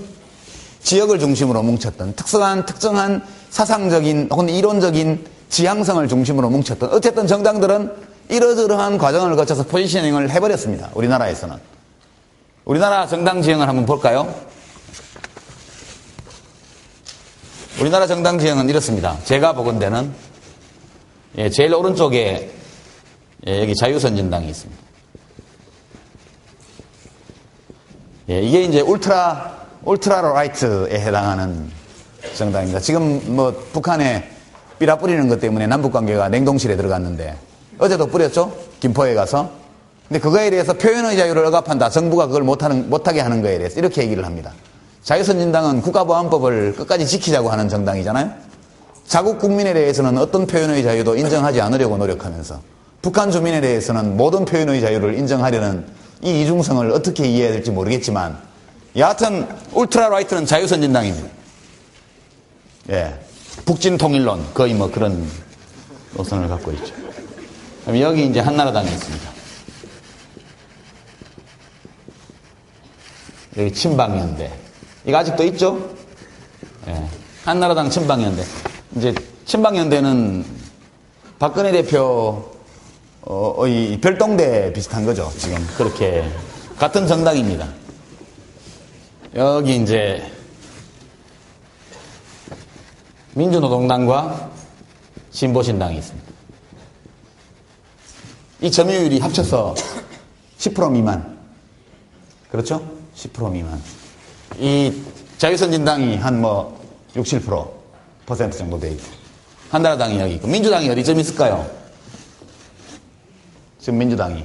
지역을 중심으로 뭉쳤던, 특정한 사상적인 혹은 이론적인 지향성을 중심으로 뭉쳤던, 어쨌든 정당들은 이러저러한 과정을 거쳐서 포지셔닝을 해버렸습니다. 우리나라에서는. 우리나라 정당 지형을 한번 볼까요? 우리나라 정당 지형은 이렇습니다. 제가 보건대는 제일 오른쪽에 여기 자유선진당이 있습니다. 이게 이제 울트라 라이트에 해당하는 정당입니다. 지금 북한에 삐라 뿌리는 것 때문에 남북관계가 냉동실에 들어갔는데 어제도 뿌렸죠? 김포에 가서. 근데 그거에 대해서 표현의 자유를 억압한다. 정부가 그걸 못하게 하는 거에 대해서 이렇게 얘기를 합니다. 자유선진당은 국가보안법을 끝까지 지키자고 하는 정당이잖아요. 자국 국민에 대해서는 어떤 표현의 자유도 인정하지 않으려고 노력하면서 북한 주민에 대해서는 모든 표현의 자유를 인정하려는 이 이중성을 어떻게 이해해야 될지 모르겠지만 여하튼 울트라 라이트는 자유선진당입니다. 북진 통일론 거의 그런 노선을 갖고 있죠. 그럼 여기 이제 한나라당이 있습니다. 여기 친박연대. 이거 아직도 있죠? 한나라당 친박연대. 이제 친박연대는 박근혜 대표의 별동대 비슷한 거죠. 지금 그렇게 같은 정당입니다. 여기 이제 민주노동당과 진보신당이 있습니다. 이 점유율이 합쳐서 10% 미만. 그렇죠? 10% 미만. 이 자유선진당이 한 6, 7% 정도 돼 있고 한나라당이 여기 있고, 민주당이 어디쯤 있을까요? 지금 민주당이.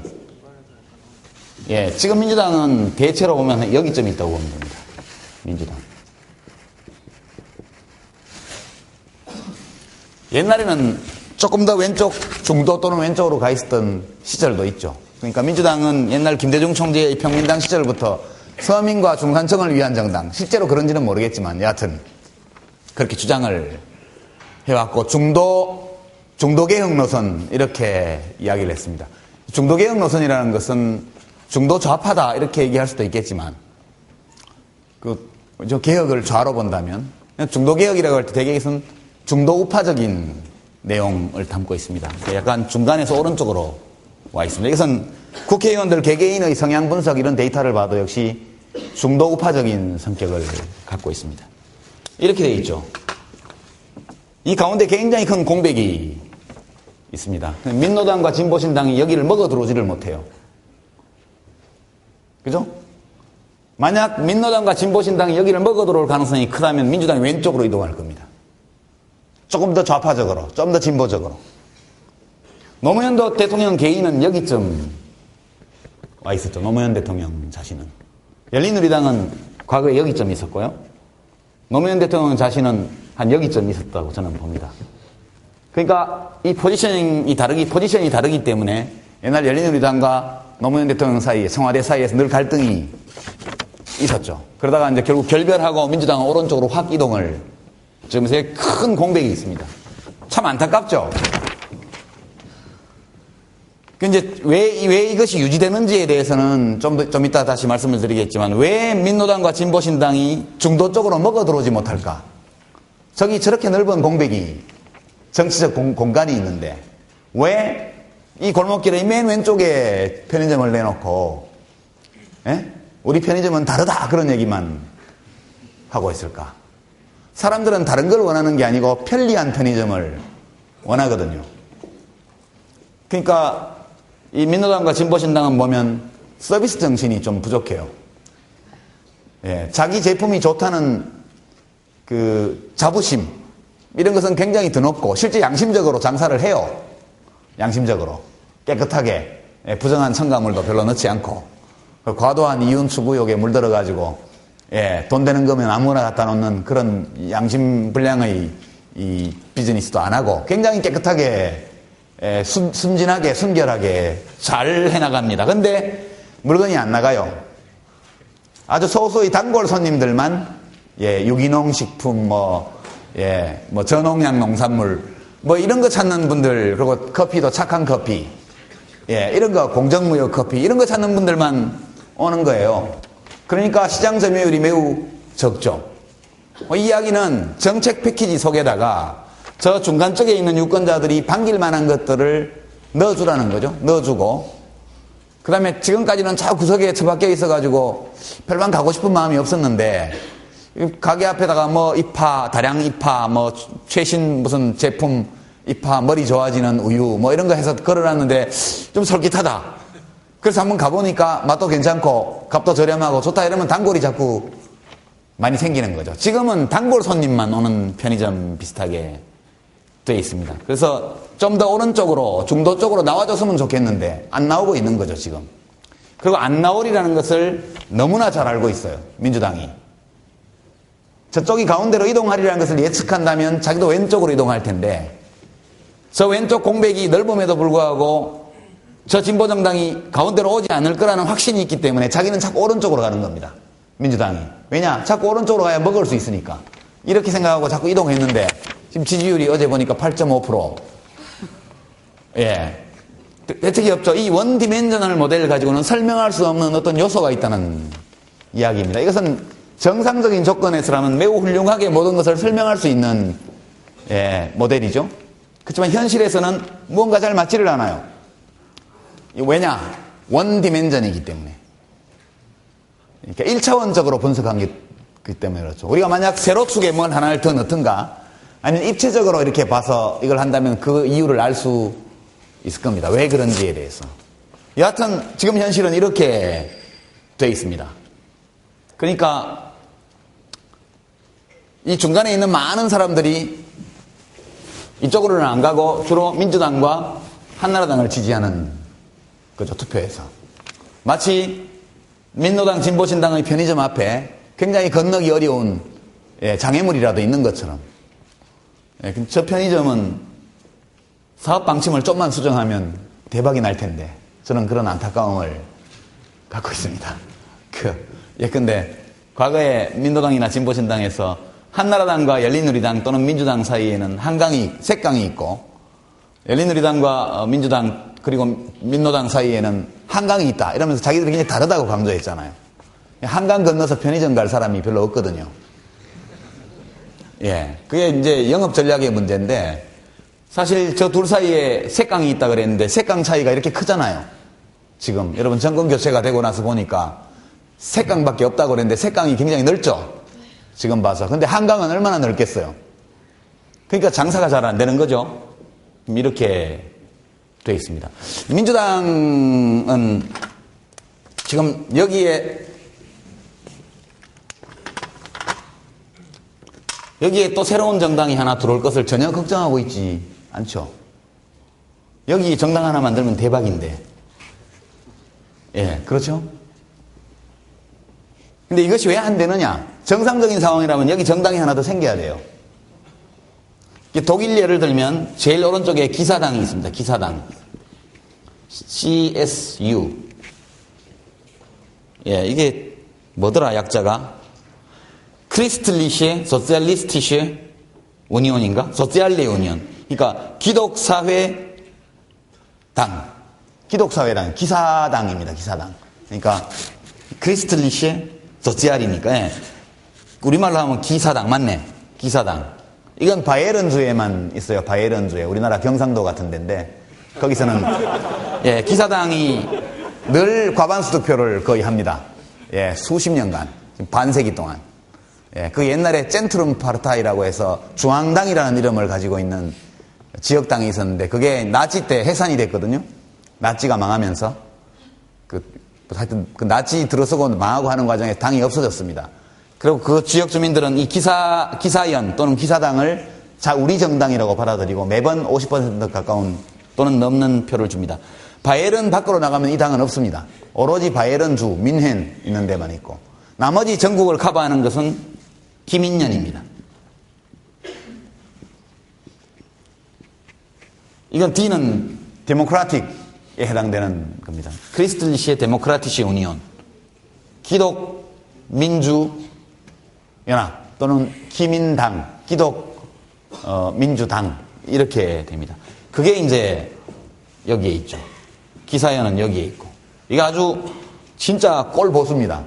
예, 지금 민주당은 대체로 보면 여기쯤 있다고 보면 됩니다. 민주당. 옛날에는 조금 더 왼쪽, 중도 또는 왼쪽으로 가 있었던 시절도 있죠. 그러니까 민주당은 옛날 김대중 총재의 평민당 시절부터 서민과 중산층을 위한 정당, 실제로 그런지는 모르겠지만 여하튼 그렇게 주장을 해왔고, 중도개혁 노선 이렇게 이야기를 했습니다. 중도개혁 노선이라는 것은 중도 좌파다 이렇게 얘기할 수도 있겠지만, 저 개혁을 좌로 본다면 중도개혁이라고 할 때 대개 이것은 중도 우파적인 내용을 담고 있습니다. 약간 중간에서 오른쪽으로 와 있습니다. 이것은 국회의원들 개개인의 성향 분석 이런 데이터를 봐도 역시 중도 우파적인 성격을 갖고 있습니다. 이렇게 되어 있죠. 이 가운데 굉장히 큰 공백이 있습니다. 민노당과 진보신당이 여기를 먹어 들어오지를 못해요. 그죠? 만약 민노당과 진보신당이 여기를 먹어 들어올 가능성이 크다면 민주당이 왼쪽으로 이동할 겁니다. 조금 더 좌파적으로, 좀 더 진보적으로. 노무현 대통령 개인은 여기쯤 와 있었죠. 노무현 대통령 자신은. 열린우리당은 과거에 여기쯤 있었고요. 노무현 대통령 자신은 한 여기쯤 있었다고 저는 봅니다. 그러니까 이 포지션이 다르기 때문에 옛날 열린우리당과 노무현 대통령 사이에, 청와대 사이에서 늘 갈등이 있었죠. 그러다가 이제 결국 결별하고 민주당은 오른쪽으로 확 이동을, 지금 큰 공백이 있습니다. 참 안타깝죠. 이제 왜 이것이 유지되는지에 대해서는 좀 이따 다시 말씀을 드리겠지만, 왜 민노당과 진보신당이 중도 쪽으로 먹어 들어오지 못할까? 저렇게 넓은 공백이, 정치적 공간이 있는데, 왜 이 골목길의 맨 왼쪽에 편의점을 내놓고, 우리 편의점은 다르다 그런 얘기만 하고 있을까? 사람들은 다른 걸 원하는 게 아니고 편리한 편의점을 원하거든요. 그러니까 이 민노당과 진보신당은 보면 서비스 정신이 좀 부족해요. 예, 자기 제품이 좋다는 그 자부심, 이런 것은 굉장히 드높고 실제 양심적으로 장사를 해요. 양심적으로 깨끗하게, 부정한 첨가물도 별로 넣지 않고, 과도한 이윤 추구욕에 물들어가지고 돈 되는 거면 아무나 갖다 놓는 그런 양심불량의 이 비즈니스도 안 하고 굉장히 깨끗하게, 순진하게, 순결하게 잘 해나갑니다. 근데 물건이 안 나가요. 아주 소수의 단골 손님들만 유기농 식품, 저농약 농산물, 이런 거 찾는 분들, 그리고 커피도 착한 커피, 이런 거, 공정무역 커피, 이런 거 찾는 분들만 오는 거예요. 그러니까 시장 점유율이 매우 적죠. 이 이야기는 정책 패키지 속에다가 저 중간 쪽에 있는 유권자들이 반길 만한 것들을 넣어주라는 거죠. 넣어주고, 그 다음에 지금까지는 저 구석에 처박혀 있어가지고 별반 가고 싶은 마음이 없었는데, 가게 앞에다가 다량 입파, 최신 무슨 제품 입파, 머리 좋아지는 우유, 이런 거 해서 걸어놨는데 좀 솔깃하다. 그래서 한번 가보니까 맛도 괜찮고 값도 저렴하고 좋다 이러면 단골이 자꾸 많이 생기는 거죠. 지금은 단골 손님만 오는 편의점 비슷하게 돼 있습니다. 그래서 좀 더 오른쪽으로, 중도 쪽으로 나와줬으면 좋겠는데 안 나오고 있는 거죠, 지금. 그리고 안 나오리라는 것을 너무나 잘 알고 있어요, 민주당이. 저쪽이 가운데로 이동하리라는 것을 예측한다면 자기도 왼쪽으로 이동할 텐데, 저 왼쪽 공백이 넓음에도 불구하고 저 진보정당이 가운데로 오지 않을 거라는 확신이 있기 때문에 자기는 자꾸 오른쪽으로 가는 겁니다, 민주당이. 왜냐? 자꾸 오른쪽으로 가야 먹을 수 있으니까. 이렇게 생각하고 자꾸 이동했는데 지금 지지율이 어제 보니까 8.5%. 대책이 없죠. 이 원디멘셔널 모델을 가지고는 설명할 수 없는 어떤 요소가 있다는 이야기입니다. 이것은 정상적인 조건에서라면 매우 훌륭하게 모든 것을 설명할 수 있는 모델이죠. 그렇지만 현실에서는 무언가 잘 맞지를 않아요. 왜냐? 원디멘전이기 때문에. 그러니까 1차원적으로 분석한 기 때문에 그렇죠. 우리가 만약 세로축에 뭘 하나를 더 넣든가, 아니면 입체적으로 이렇게 봐서 이걸 한다면 그 이유를 알 수 있을 겁니다. 왜 그런지에 대해서. 여하튼 지금 현실은 이렇게 돼 있습니다. 그러니까 이 중간에 있는 많은 사람들이 이쪽으로는 안 가고 주로 민주당과 한나라당을 지지하는 거죠, 투표에서. 마치 민노당 진보신당의 편의점 앞에 굉장히 건너기 어려운 장애물이라도 있는 것처럼. 저 편의점은 사업 방침을 좀만 수정하면 대박이 날 텐데 저는 그런 안타까움을 갖고 있습니다. 예컨대 과거에 민노당이나 진보신당에서 한나라당과 열린우리당 또는 민주당 사이에는 색강이 있고 열린우리당과 민주당 그리고 민노당 사이에는 한강이 있다 이러면서 자기들이 굉장히 다르다고 강조했잖아요. 한강 건너서 편의점 갈 사람이 별로 없거든요. 그게 이제 영업 전략의 문제인데 사실 저 둘 사이에 색강이 있다 그랬는데 색강 차이가 이렇게 크잖아요. 지금 여러분 정권 교체가 되고 나서 보니까 색강밖에 없다고 그랬는데 색강이 굉장히 넓죠. 지금 봐서. 근데 한강은 얼마나 넓겠어요. 그러니까 장사가 잘 안 되는 거죠. 이렇게 되어 있습니다. 민주당은 지금 여기에 또 새로운 정당이 하나 들어올 것을 전혀 걱정하고 있지 않죠. 여기 정당 하나 만들면 대박인데. 그렇죠? 근데 이것이 왜 안 되느냐? 정상적인 상황이라면 여기 정당이 하나 더 생겨야 돼요. 독일 예를 들면 제일 오른쪽에 기사당이 있습니다. 기사당. CSU. 이게 뭐더라 약자가? 크리스틀리시에 소циалистische Union인가? 소циаль레 우니온. 그러니까 기독사회 당. 기독사회당. 기사당입니다. 기사당. 그러니까 크리스틀리시에 소ци알이니까 우리말로 하면 기사당 맞네. 기사당. 이건 바이에른주에만 있어요. 바이에른주에. 우리나라 경상도 같은 데인데 거기서는 기사당이 늘 과반수 득표를 거의 합니다. 수십 년간. 반세기 동안. 그 옛날에 젠트룸 파르타이라고 해서 중앙당이라는 이름을 가지고 있는 지역당이 있었는데 그게 나치 때 해산이 됐거든요. 나치가 망하면서 하여튼 그 나치 들어서고 망하고 하는 과정에 당이 없어졌습니다. 그리고 그 지역 주민들은 이 기사연 또는 기사당을 우리 정당이라고 받아들이고 매번 50% 가까운 또는 넘는 표를 줍니다. 바이에른 밖으로 나가면 이 당은 없습니다. 오로지 바이에른주, 민헨 있는 데만 있고 나머지 전국을 커버하는 것은 기민연입니다. 이건 D는 데모크라틱에 해당되는 겁니다. 크리스틀리시의 데모크라티시 우니온. 기독 민주 연합 또는 기민당, 기독 민주당 이렇게 됩니다. 그게 이제 여기에 있죠. 기사연은 여기에 있고. 이거 아주 진짜 꼴 보수입니다.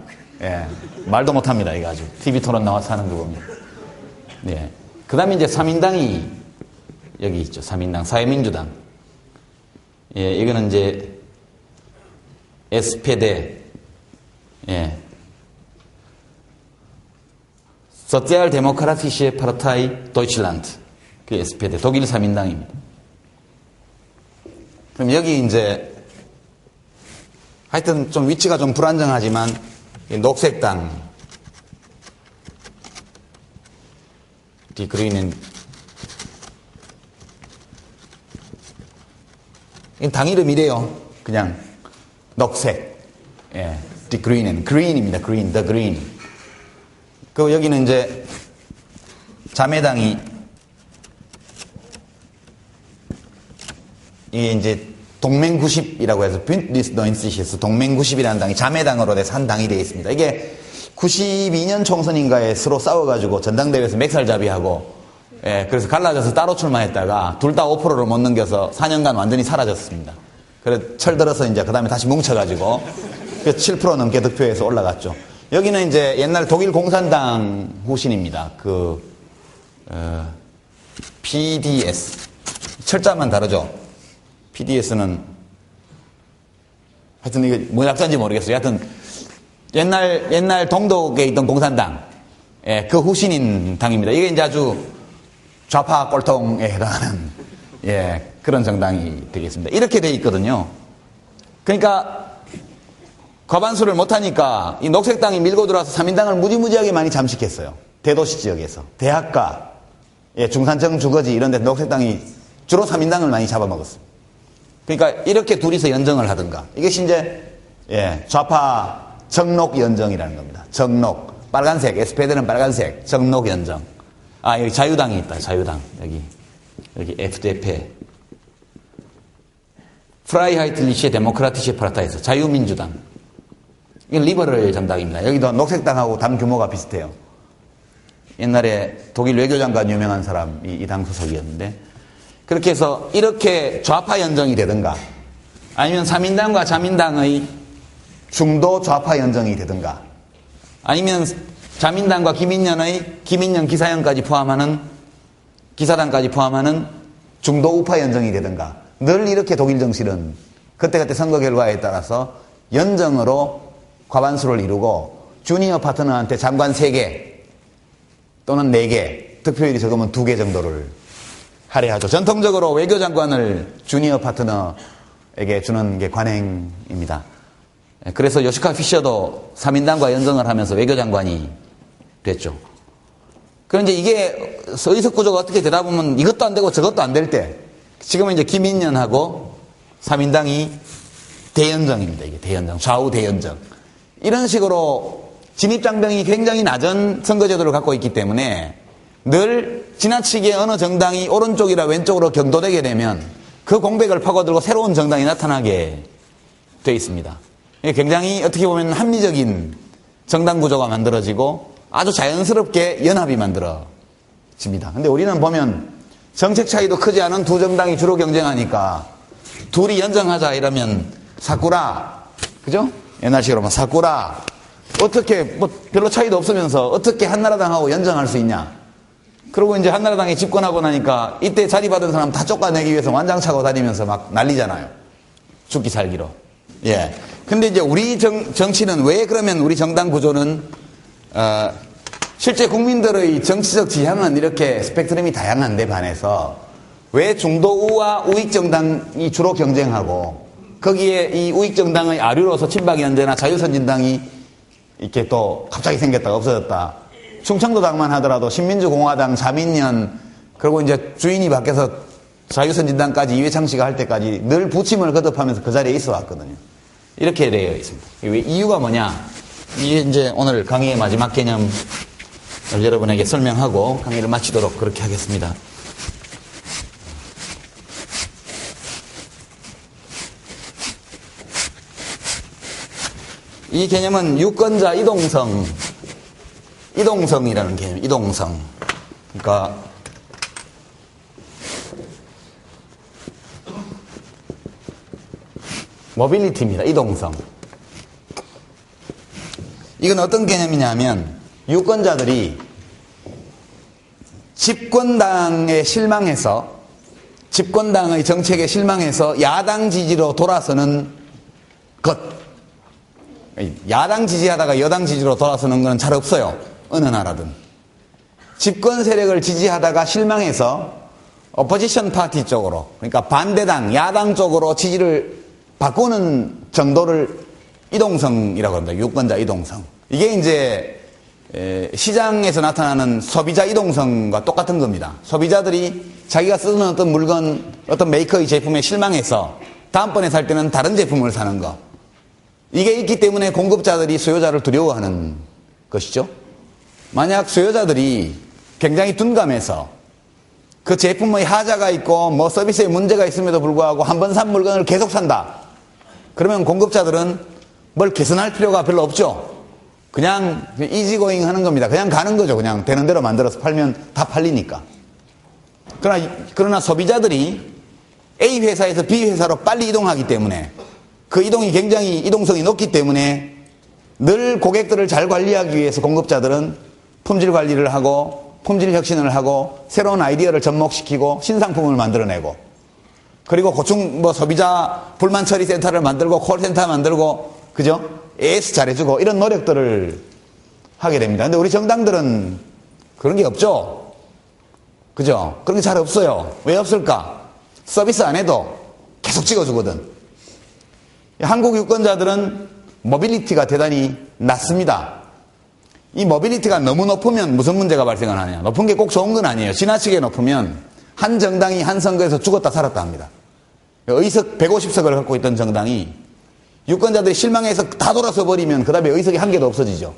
말도 못합니다. 이거 아주 TV 토론 나와서 하는 거 보면. 그 다음에 이제 3인당이 여기 있죠. 3인당, 사회민주당. 이거는 이제 SPD, 소циальдемократische Partei Deutschland, 그 SPD, 독일 3인당입니다. 그럼 여기 이제 하여튼 좀 위치가 좀 불안정하지만 녹색당, Die Grünen, 당 이름이래요. 그냥 녹색, Die Grünen, Green입니다. Green, The Green. 그 여기는 이제 자매당이 이게 이제 동맹 90이라고 해서 Bündnis 90에서 동맹 90이라는 당이 자매당으로 돼서 한 당이 되어 있습니다. 이게 92년 총선인가에 서로 싸워가지고 전당대회에서 맥살잡이하고 그래서 갈라져서 따로 출마했다가 둘 다 5%를 못 넘겨서 4년간 완전히 사라졌습니다. 그래서 철들어서 이제 그 다음에 다시 뭉쳐가지고 7% 넘게 득표해서 올라갔죠. 여기는 이제 옛날 독일 공산당 후신입니다. PDS. 철자만 다르죠. PDS는 하여튼 이게 뭐 약자인지 모르겠어요. 하여튼 옛날 동독에 있던 공산당, 그 후신인 당입니다. 이게 이제 아주 좌파 꼴통에 해당하는 그런 정당이 되겠습니다. 이렇게 돼 있거든요. 그러니까 과반수를 못하니까 이 녹색당이 밀고 들어와서 3인당을 무지무지하게 많이 잠식했어요. 대도시 지역에서. 대학가, 예, 중산층 주거지 이런 데 녹색당이 주로 3인당을 많이 잡아먹었어요. 그러니까 이렇게 둘이서 연정을 하든가. 이것이 이제, 예, 좌파 정록 연정이라는 겁니다. 정록. 빨간색, SPD는 빨간색, 정록 연정. 아, 여기 자유당이 있다, 자유당. 여기 FDP. 프라이하이틀리시의 데모크라티시 파르타이에서 자유민주당. 이건 리버럴 정당입니다. 여기도 녹색당하고 당 규모가 비슷해요. 옛날에 독일 외교장관 유명한 사람이 이 당 소속이었는데, 그렇게 해서 이렇게 좌파 연정이 되든가, 아니면 3인당과 자민당의 중도 좌파 연정이 되든가, 아니면 자민당과 김인년 기사연까지 포함하는, 기사당까지 포함하는 중도 우파 연정이 되든가, 늘 이렇게 독일 정치는 그때그때 선거 결과에 따라서 연정으로 과반수를 이루고 주니어 파트너한테 장관 3개 또는 4개, 득표율이 적으면 2개 정도를 할애하죠. 전통적으로 외교장관을 주니어 파트너에게 주는 게 관행입니다. 그래서 요시카 피셔도 3인당과 연정을 하면서 외교장관이 됐죠. 그런데 이게 의석 구조가 어떻게 되다 보면 이것도 안 되고 저것도 안 될 때, 지금은 이제 김인년하고 3인당이 대연정입니다. 이게 대연정, 좌우 대연정. 이런 식으로 진입장벽이 굉장히 낮은 선거제도를 갖고 있기 때문에 늘 지나치게 어느 정당이 오른쪽이라 왼쪽으로 경도되게 되면 그 공백을 파고들고 새로운 정당이 나타나게 돼 있습니다. 굉장히 어떻게 보면 합리적인 정당 구조가 만들어지고 아주 자연스럽게 연합이 만들어집니다. 근데 우리는 보면 정책 차이도 크지 않은 두 정당이 주로 경쟁하니까 둘이 연정하자 이러면 사쿠라, 그죠? 옛날식으로 막 사쿠라, 어떻게 뭐 별로 차이도 없으면서 어떻게 한나라당하고 연정할 수 있냐? 그리고 이제 한나라당이 집권하고 나니까 이때 자리 받은 사람 다 쫓아내기 위해서 완장차고 다니면서 막 난리잖아요. 죽기 살기로. 예. 근데 이제 우리 정치는 왜 그러면 우리 정당 구조는 실제 국민들의 정치적 지향은 이렇게 스펙트럼이 다양한데 반해서 왜 중도우와 우익정당이 주로 경쟁하고 거기에 이 우익정당의 아류로서 친박연대나 자유선진당이 이렇게 또 갑자기 생겼다가 없어졌다. 충청도당만 하더라도 신민주공화당, 자민련, 그리고 이제 주인이 바뀌어서 자유선진당까지 이회창 씨가 할 때까지 늘 부침을 거듭하면서 그 자리에 있어 왔거든요. 이렇게 되어 있습니다. 이유가 뭐냐? 이게 이제 오늘 강의의 마지막 개념을 여러분에게 설명하고 강의를 마치도록 그렇게 하겠습니다. 이 개념은 유권자 이동성이라는 개념, 이동성. 그러니까 모빌리티입니다. 이동성. 이건 어떤 개념이냐면 유권자들이 집권당에 실망해서, 집권당의 정책에 실망해서 야당 지지로 돌아서는 것. 야당 지지하다가 여당 지지로 돌아서는 건 잘 없어요. 어느 나라든. 집권 세력을 지지하다가 실망해서 오포지션 파티 쪽으로, 그러니까 반대당, 야당 쪽으로 지지를 바꾸는 정도를 이동성이라고 합니다. 유권자 이동성. 이게 이제 시장에서 나타나는 소비자 이동성과 똑같은 겁니다. 소비자들이 자기가 쓰는 어떤 물건, 어떤 메이커의 제품에 실망해서 다음번에 살 때는 다른 제품을 사는 거. 이게 있기 때문에 공급자들이 수요자를 두려워하는 것이죠. 만약 수요자들이 굉장히 둔감해서 그 제품의 하자가 있고 뭐 서비스에 문제가 있음에도 불구하고 한 번 산 물건을 계속 산다. 그러면 공급자들은 뭘 개선할 필요가 별로 없죠. 그냥 이지고잉 하는 겁니다. 그냥 가는 거죠. 그냥 되는 대로 만들어서 팔면 다 팔리니까. 그러나 소비자들이 A 회사에서 B 회사로 빨리 이동하기 때문에 그 이동이 굉장히 이동성이 높기 때문에 늘 고객들을 잘 관리하기 위해서 공급자들은 품질 관리를 하고 품질 혁신을 하고 새로운 아이디어를 접목시키고 신상품을 만들어내고 그리고 고충 소비자 불만 처리 센터를 만들고 콜센터 만들고 그죠? AS 잘해주고 이런 노력들을 하게 됩니다. 근데 우리 정당들은 그런 게 없죠. 그죠? 그런 게 잘 없어요. 왜 없을까? 서비스 안 해도 계속 찍어주거든. 한국 유권자들은 모빌리티가 대단히 낮습니다. 이 모빌리티가 너무 높으면 무슨 문제가 발생을 하느냐. 높은 게 꼭 좋은 건 아니에요. 지나치게 높으면 한 정당이 한 선거에서 죽었다 살았다 합니다. 의석 150석을 갖고 있던 정당이 유권자들이 실망해서 다 돌아서 버리면 그 다음에 의석이 한 개도 없어지죠.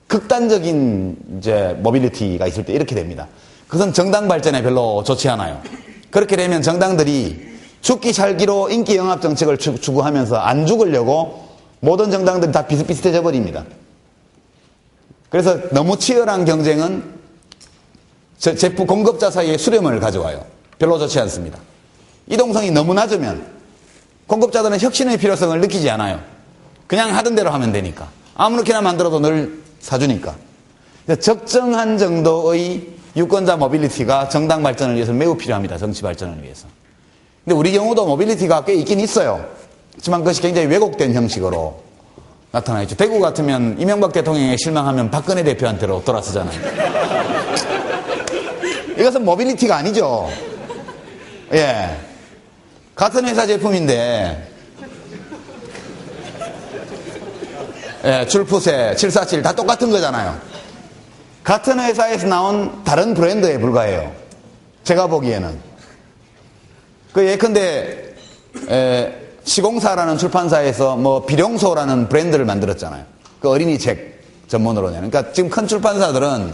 극단적인 이제 모빌리티가 있을 때 이렇게 됩니다. 그것은 정당 발전에 별로 좋지 않아요. 그렇게 되면 정당들이 죽기 살기로 인기 영합 정책을 추구하면서 안 죽으려고 모든 정당들이 다 비슷비슷해져 버립니다. 그래서 너무 치열한 경쟁은 제품 공급자 사이에 수렴을 가져와요. 별로 좋지 않습니다. 이동성이 너무 낮으면 공급자들은 혁신의 필요성을 느끼지 않아요. 그냥 하던 대로 하면 되니까. 아무렇게나 만들어도 늘 사주니까. 적정한 정도의 유권자 모빌리티가 정당 발전을 위해서 매우 필요합니다. 정치 발전을 위해서. 근데 우리 경우도 모빌리티가 꽤 있긴 있어요. 하지만 그것이 굉장히 왜곡된 형식으로 나타나 있죠. 대구 같으면 이명박 대통령에 실망하면 박근혜 대표한테로 돌아서잖아요. 이것은 모빌리티가 아니죠. 예. 같은 회사 제품인데, 예, 줄푸세, 747 다 똑같은 거잖아요. 같은 회사에서 나온 다른 브랜드에 불과해요. 제가 보기에는. 예컨대, 시공사라는 출판사에서 비룡소라는 브랜드를 만들었잖아요. 그 어린이책 전문으로 내는. 그러니까 지금 큰 출판사들은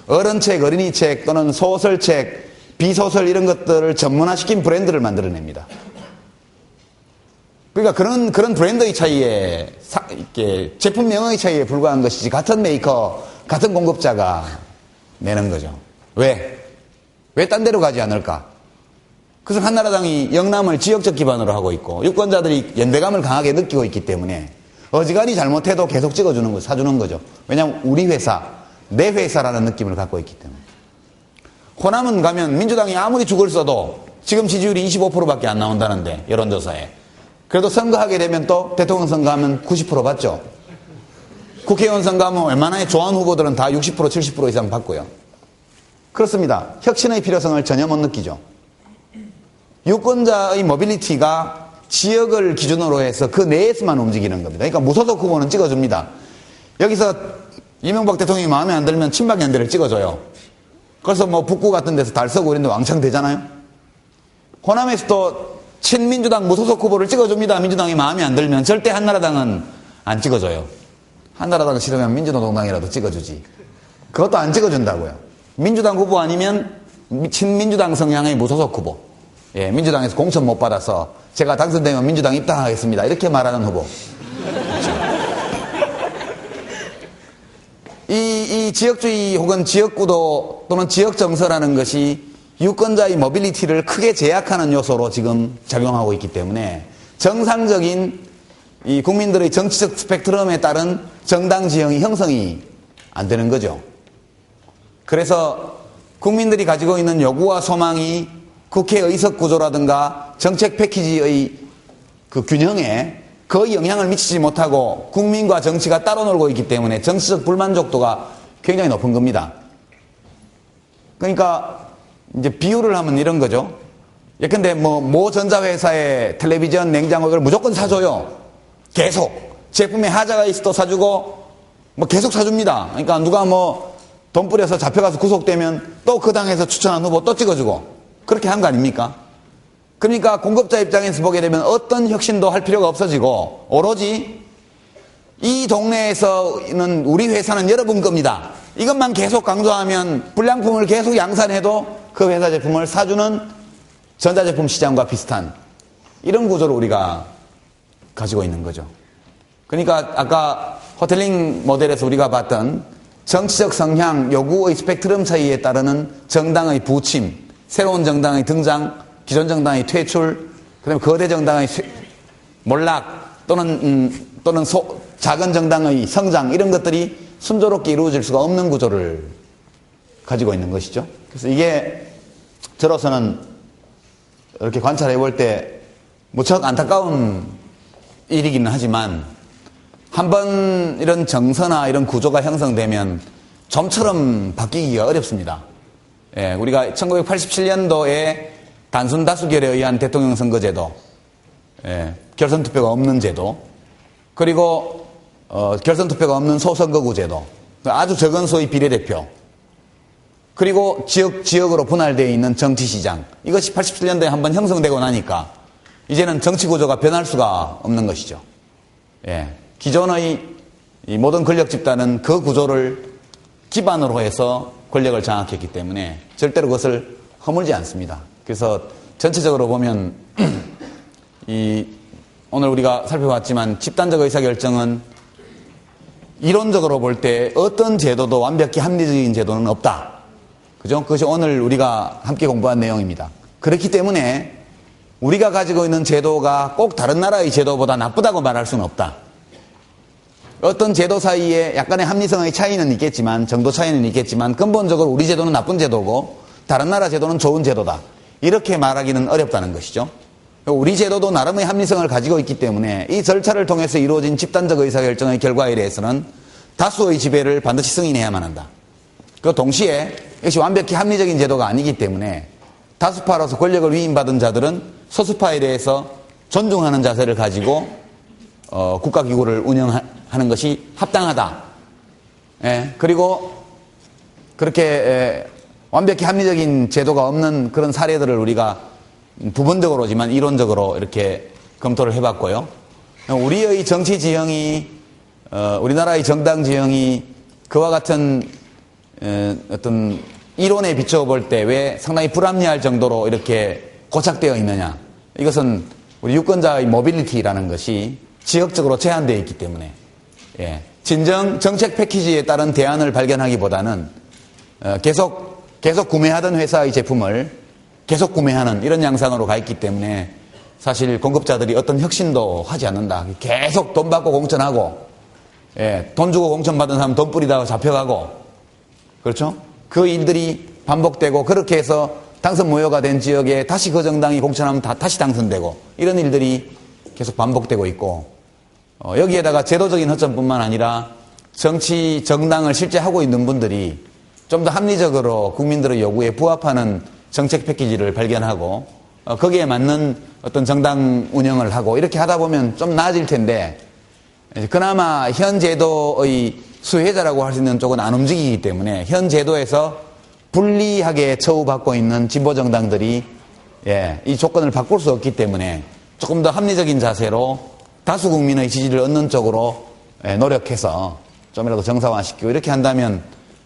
어른책, 어린이책 또는 소설책, 비소설 이런 것들을 전문화시킨 브랜드를 만들어냅니다. 그러니까 그런 브랜드의 차이에, 이렇게 제품명의 차이에 불과한 것이지 같은 메이커, 같은 공급자가 내는 거죠. 왜? 왜 딴 데로 가지 않을까? 그래서 한나라당이 영남을 지역적 기반으로 하고 있고 유권자들이 연대감을 강하게 느끼고 있기 때문에 어지간히 잘못해도 계속 찍어주는 거, 사주는 거죠. 왜냐하면 우리 회사, 내 회사라는 느낌을 갖고 있기 때문에. 호남은 가면 민주당이 아무리 죽을 써도 지금 지지율이 25%밖에 안 나온다는데 여론조사에. 그래도 선거하게 되면 또 대통령 선거하면 90% 받죠. 국회의원 선거하면 웬만하면 좋아하는 후보들은 다 60% 70% 이상 받고요. 그렇습니다. 혁신의 필요성을 전혀 못 느끼죠. 유권자의 모빌리티가 지역을 기준으로 해서 그 내에서만 움직이는 겁니다. 그러니까 무소속 후보는 찍어줍니다. 여기서 이명박 대통령이 마음에 안 들면 친박연대를 찍어줘요. 그래서 북구 같은 데서 달서구 이런 데 왕창 되잖아요. 호남에서도 친민주당 무소속 후보를 찍어줍니다. 민주당이 마음에 안 들면. 절대 한나라당은 안 찍어줘요. 한나라당 싫으면 민주노동당이라도 찍어주지. 그것도 안 찍어준다고요. 민주당 후보 아니면 친민주당 성향의 무소속 후보. 예, 민주당에서 공천 못 받아서 제가 당선되면 민주당 입당하겠습니다. 이렇게 말하는 후보. 그렇죠. 이 지역주의 혹은 지역구도 또는 지역정서라는 것이 유권자의 모빌리티를 크게 제약하는 요소로 지금 작용하고 있기 때문에 정상적인 이 국민들의 정치적 스펙트럼에 따른 정당 지형이 형성이 안 되는 거죠. 그래서 국민들이 가지고 있는 요구와 소망이 국회 의석 구조라든가 정책 패키지의 그 균형에 거의 영향을 미치지 못하고 국민과 정치가 따로 놀고 있기 때문에 정치적 불만족도가 굉장히 높은 겁니다. 그러니까 이제 비유를 하면 이런 거죠. 예컨대 모 전자회사의 텔레비전, 냉장고 이걸 무조건 사줘요. 계속. 제품에 하자가 있어도 사주고 계속 사줍니다. 그러니까 누가 돈 뿌려서 잡혀가서 구속되면 또 그 당에서 추천한 후보 또 찍어주고 그렇게 한 거 아닙니까? 그러니까 공급자 입장에서 보게 되면 어떤 혁신도 할 필요가 없어지고 오로지 이 동네에서는 우리 회사는 여러분 겁니다. 이것만 계속 강조하면 불량품을 계속 양산해도 그 회사 제품을 사주는 전자제품 시장과 비슷한 이런 구조를 우리가 가지고 있는 거죠. 그러니까 아까 호텔링 모델에서 우리가 봤던 정치적 성향, 요구의 스펙트럼 차이에 따르는 정당의 부침, 새로운 정당의 등장, 기존 정당의 퇴출, 그다음에 거대 정당의 몰락 또는 작은 정당의 성장 이런 것들이 순조롭게 이루어질 수가 없는 구조를 가지고 있는 것이죠. 그래서 이게 저로서는 이렇게 관찰해 볼 때 무척 안타까운 일이기는 하지만 한번 이런 정서나 이런 구조가 형성되면 좀처럼 바뀌기가 어렵습니다. 예, 우리가 1987년도에 단순 다수결에 의한 대통령 선거제도, 예, 결선 투표가 없는 제도, 그리고 결선 투표가 없는 소선거구 제도, 아주 적은 소위 비례대표, 그리고 지역으로 분할되어 있는 정치시장, 이것이 87년도에 한번 형성되고 나니까 이제는 정치 구조가 변할 수가 없는 것이죠. 예. 기존의 이 모든 권력 집단은 그 구조를 기반으로 해서 권력을 장악했기 때문에 절대로 그것을 허물지 않습니다. 그래서 전체적으로 보면 오늘 우리가 살펴봤지만 집단적 의사결정은 이론적으로 볼 때 어떤 제도도 완벽히 합리적인 제도는 없다. 그죠? 그것이 오늘 우리가 함께 공부한 내용입니다. 그렇기 때문에 우리가 가지고 있는 제도가 꼭 다른 나라의 제도보다 나쁘다고 말할 수는 없다. 어떤 제도 사이에 약간의 합리성의 차이는 있겠지만, 정도 차이는 있겠지만, 근본적으로 우리 제도는 나쁜 제도고 다른 나라 제도는 좋은 제도다. 이렇게 말하기는 어렵다는 것이죠. 우리 제도도 나름의 합리성을 가지고 있기 때문에 이 절차를 통해서 이루어진 집단적 의사결정의 결과에 대해서는 다수의 지배를 반드시 승인해야만 한다. 그 동시에 이것이 완벽히 합리적인 제도가 아니기 때문에 다수파로서 권력을 위임받은 자들은 소수파에 대해서 존중하는 자세를 가지고 국가기구를 운영하는 것이 합당하다. 예, 그리고 그렇게 완벽히 합리적인 제도가 없는 그런 사례들을 우리가 부분적으로지만 이론적으로 이렇게 검토를 해봤고요. 우리의 정치 지형이, 우리나라의 정당 지형이 그와 같은 어떤 이론에 비춰볼 때 왜 상당히 불합리할 정도로 이렇게 고착되어 있느냐. 이것은 우리 유권자의 모빌리티라는 것이 지역적으로 제한되어 있기 때문에, 예, 진정 정책 패키지에 따른 대안을 발견하기보다는 계속 구매하던 회사의 제품을 계속 구매하는 이런 양상으로 가 있기 때문에 사실 공급자들이 어떤 혁신도 하지 않는다. 계속 돈 받고 공천하고, 예, 돈 주고 공천받은 사람 돈 뿌리다가 잡혀가고, 그렇죠? 그 일들이 반복되고, 그렇게 해서 당선 무효가 된 지역에 다시 그 정당이 공천하면 다시 당선되고, 이런 일들이 계속 반복되고 있고, 여기에다가 제도적인 허점뿐만 아니라 정치 정당을 실제 하고 있는 분들이 좀 더 합리적으로 국민들의 요구에 부합하는 정책 패키지를 발견하고 거기에 맞는 어떤 정당 운영을 하고 이렇게 하다 보면 좀 나아질 텐데, 그나마 현 제도의 수혜자라고 할 수 있는 쪽은 안 움직이기 때문에 현 제도에서 불리하게 처우받고 있는 진보 정당들이, 예, 이 조건을 바꿀 수 없기 때문에 조금 더 합리적인 자세로 다수 국민의 지지를 얻는 쪽으로, 예, 노력해서 좀이라도 정상화시키고 이렇게 한다면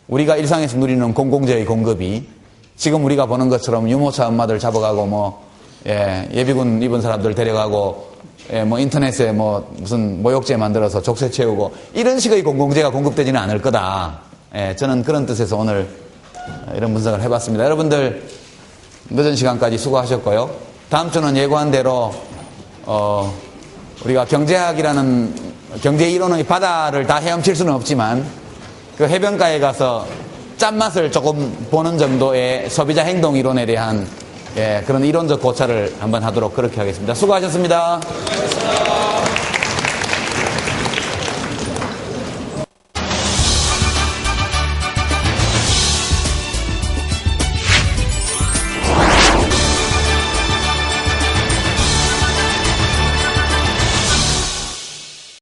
우리가 일상에서 누리는 공공재의 공급이 지금 우리가 보는 것처럼 유모차 엄마들 잡아가고 예비군 입은 사람들 데려가고, 뭐 인터넷에 뭐 무슨 모욕죄 만들어서 족쇄 채우고 이런 식의 공공재가 공급되지는 않을 거다. 예, 저는 그런 뜻에서 오늘 이런 분석을 해봤습니다. 여러분들 늦은 시간까지 수고하셨고요. 다음 주는 예고한 대로 우리가 경제학이라는 경제 이론의 바다를 다 헤엄칠 수는 없지만 그 해변가에 가서 짠맛을 조금 보는 정도의 소비자 행동 이론에 대한, 예, 그런 이론적 고찰을 한번 하도록 그렇게 하겠습니다. 수고하셨습니다.